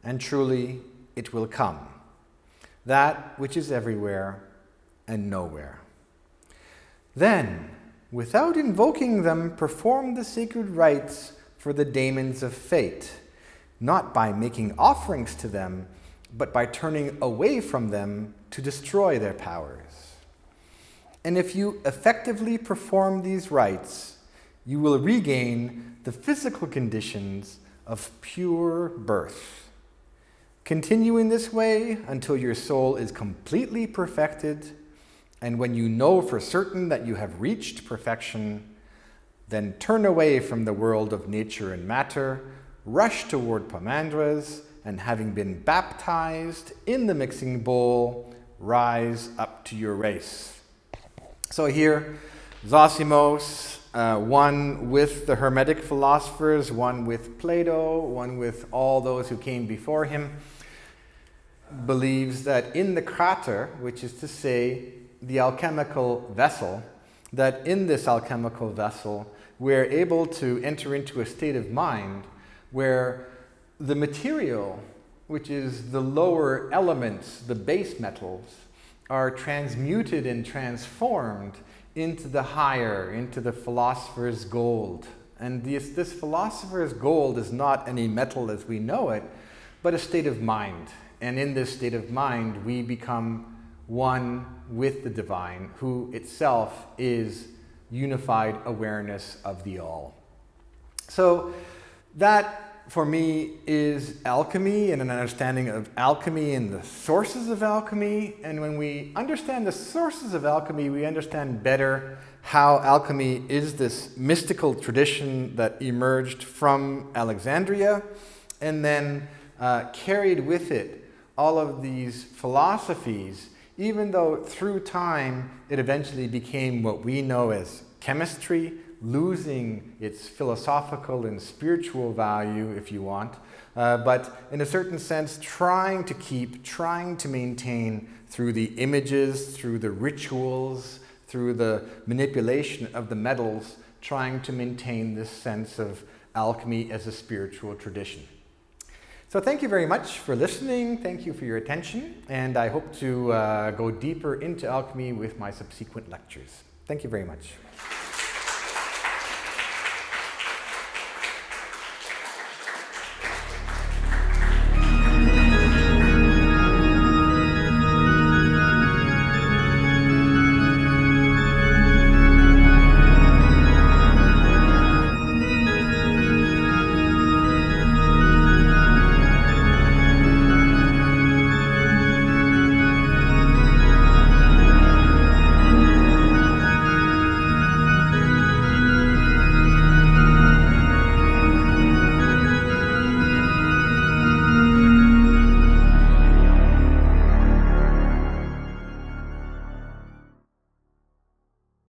and truly it will come, that which is everywhere and nowhere. Then, without invoking them, perform the sacred rites for the daemons of fate, not by making offerings to them, but by turning away from them to destroy their powers. And if you effectively perform these rites, you will regain the physical conditions of pure birth. Continue in this way until your soul is completely perfected, and when you know for certain that you have reached perfection, then turn away from the world of nature and matter, rush toward Pomandras, and having been baptized in the mixing bowl, rise up to your race. So here, Zosimos, one with the Hermetic philosophers, one with Plato, one with all those who came before him, believes that in the crater, which is to say the alchemical vessel, that in this alchemical vessel we're able to enter into a state of mind where the material, which is the lower elements, the base metals, are transmuted and transformed into the higher, into the philosopher's gold. And this philosopher's gold is not any metal as we know it, but a state of mind. And in this state of mind, we become one with the divine, who itself is unified awareness of the all. So that, for me, is alchemy and an understanding of alchemy and the sources of alchemy. And when we understand the sources of alchemy, we understand better how alchemy is this mystical tradition that emerged from Alexandria and then carried with it all of these philosophies, even though through time it eventually became what we know as chemistry, losing its philosophical and spiritual value, if you want, but in a certain sense trying to maintain through the images, through the rituals, through the manipulation of the metals, trying to maintain this sense of alchemy as a spiritual tradition. So thank you very much for listening, thank you for your attention, and I hope to go deeper into alchemy with my subsequent lectures. Thank you very much.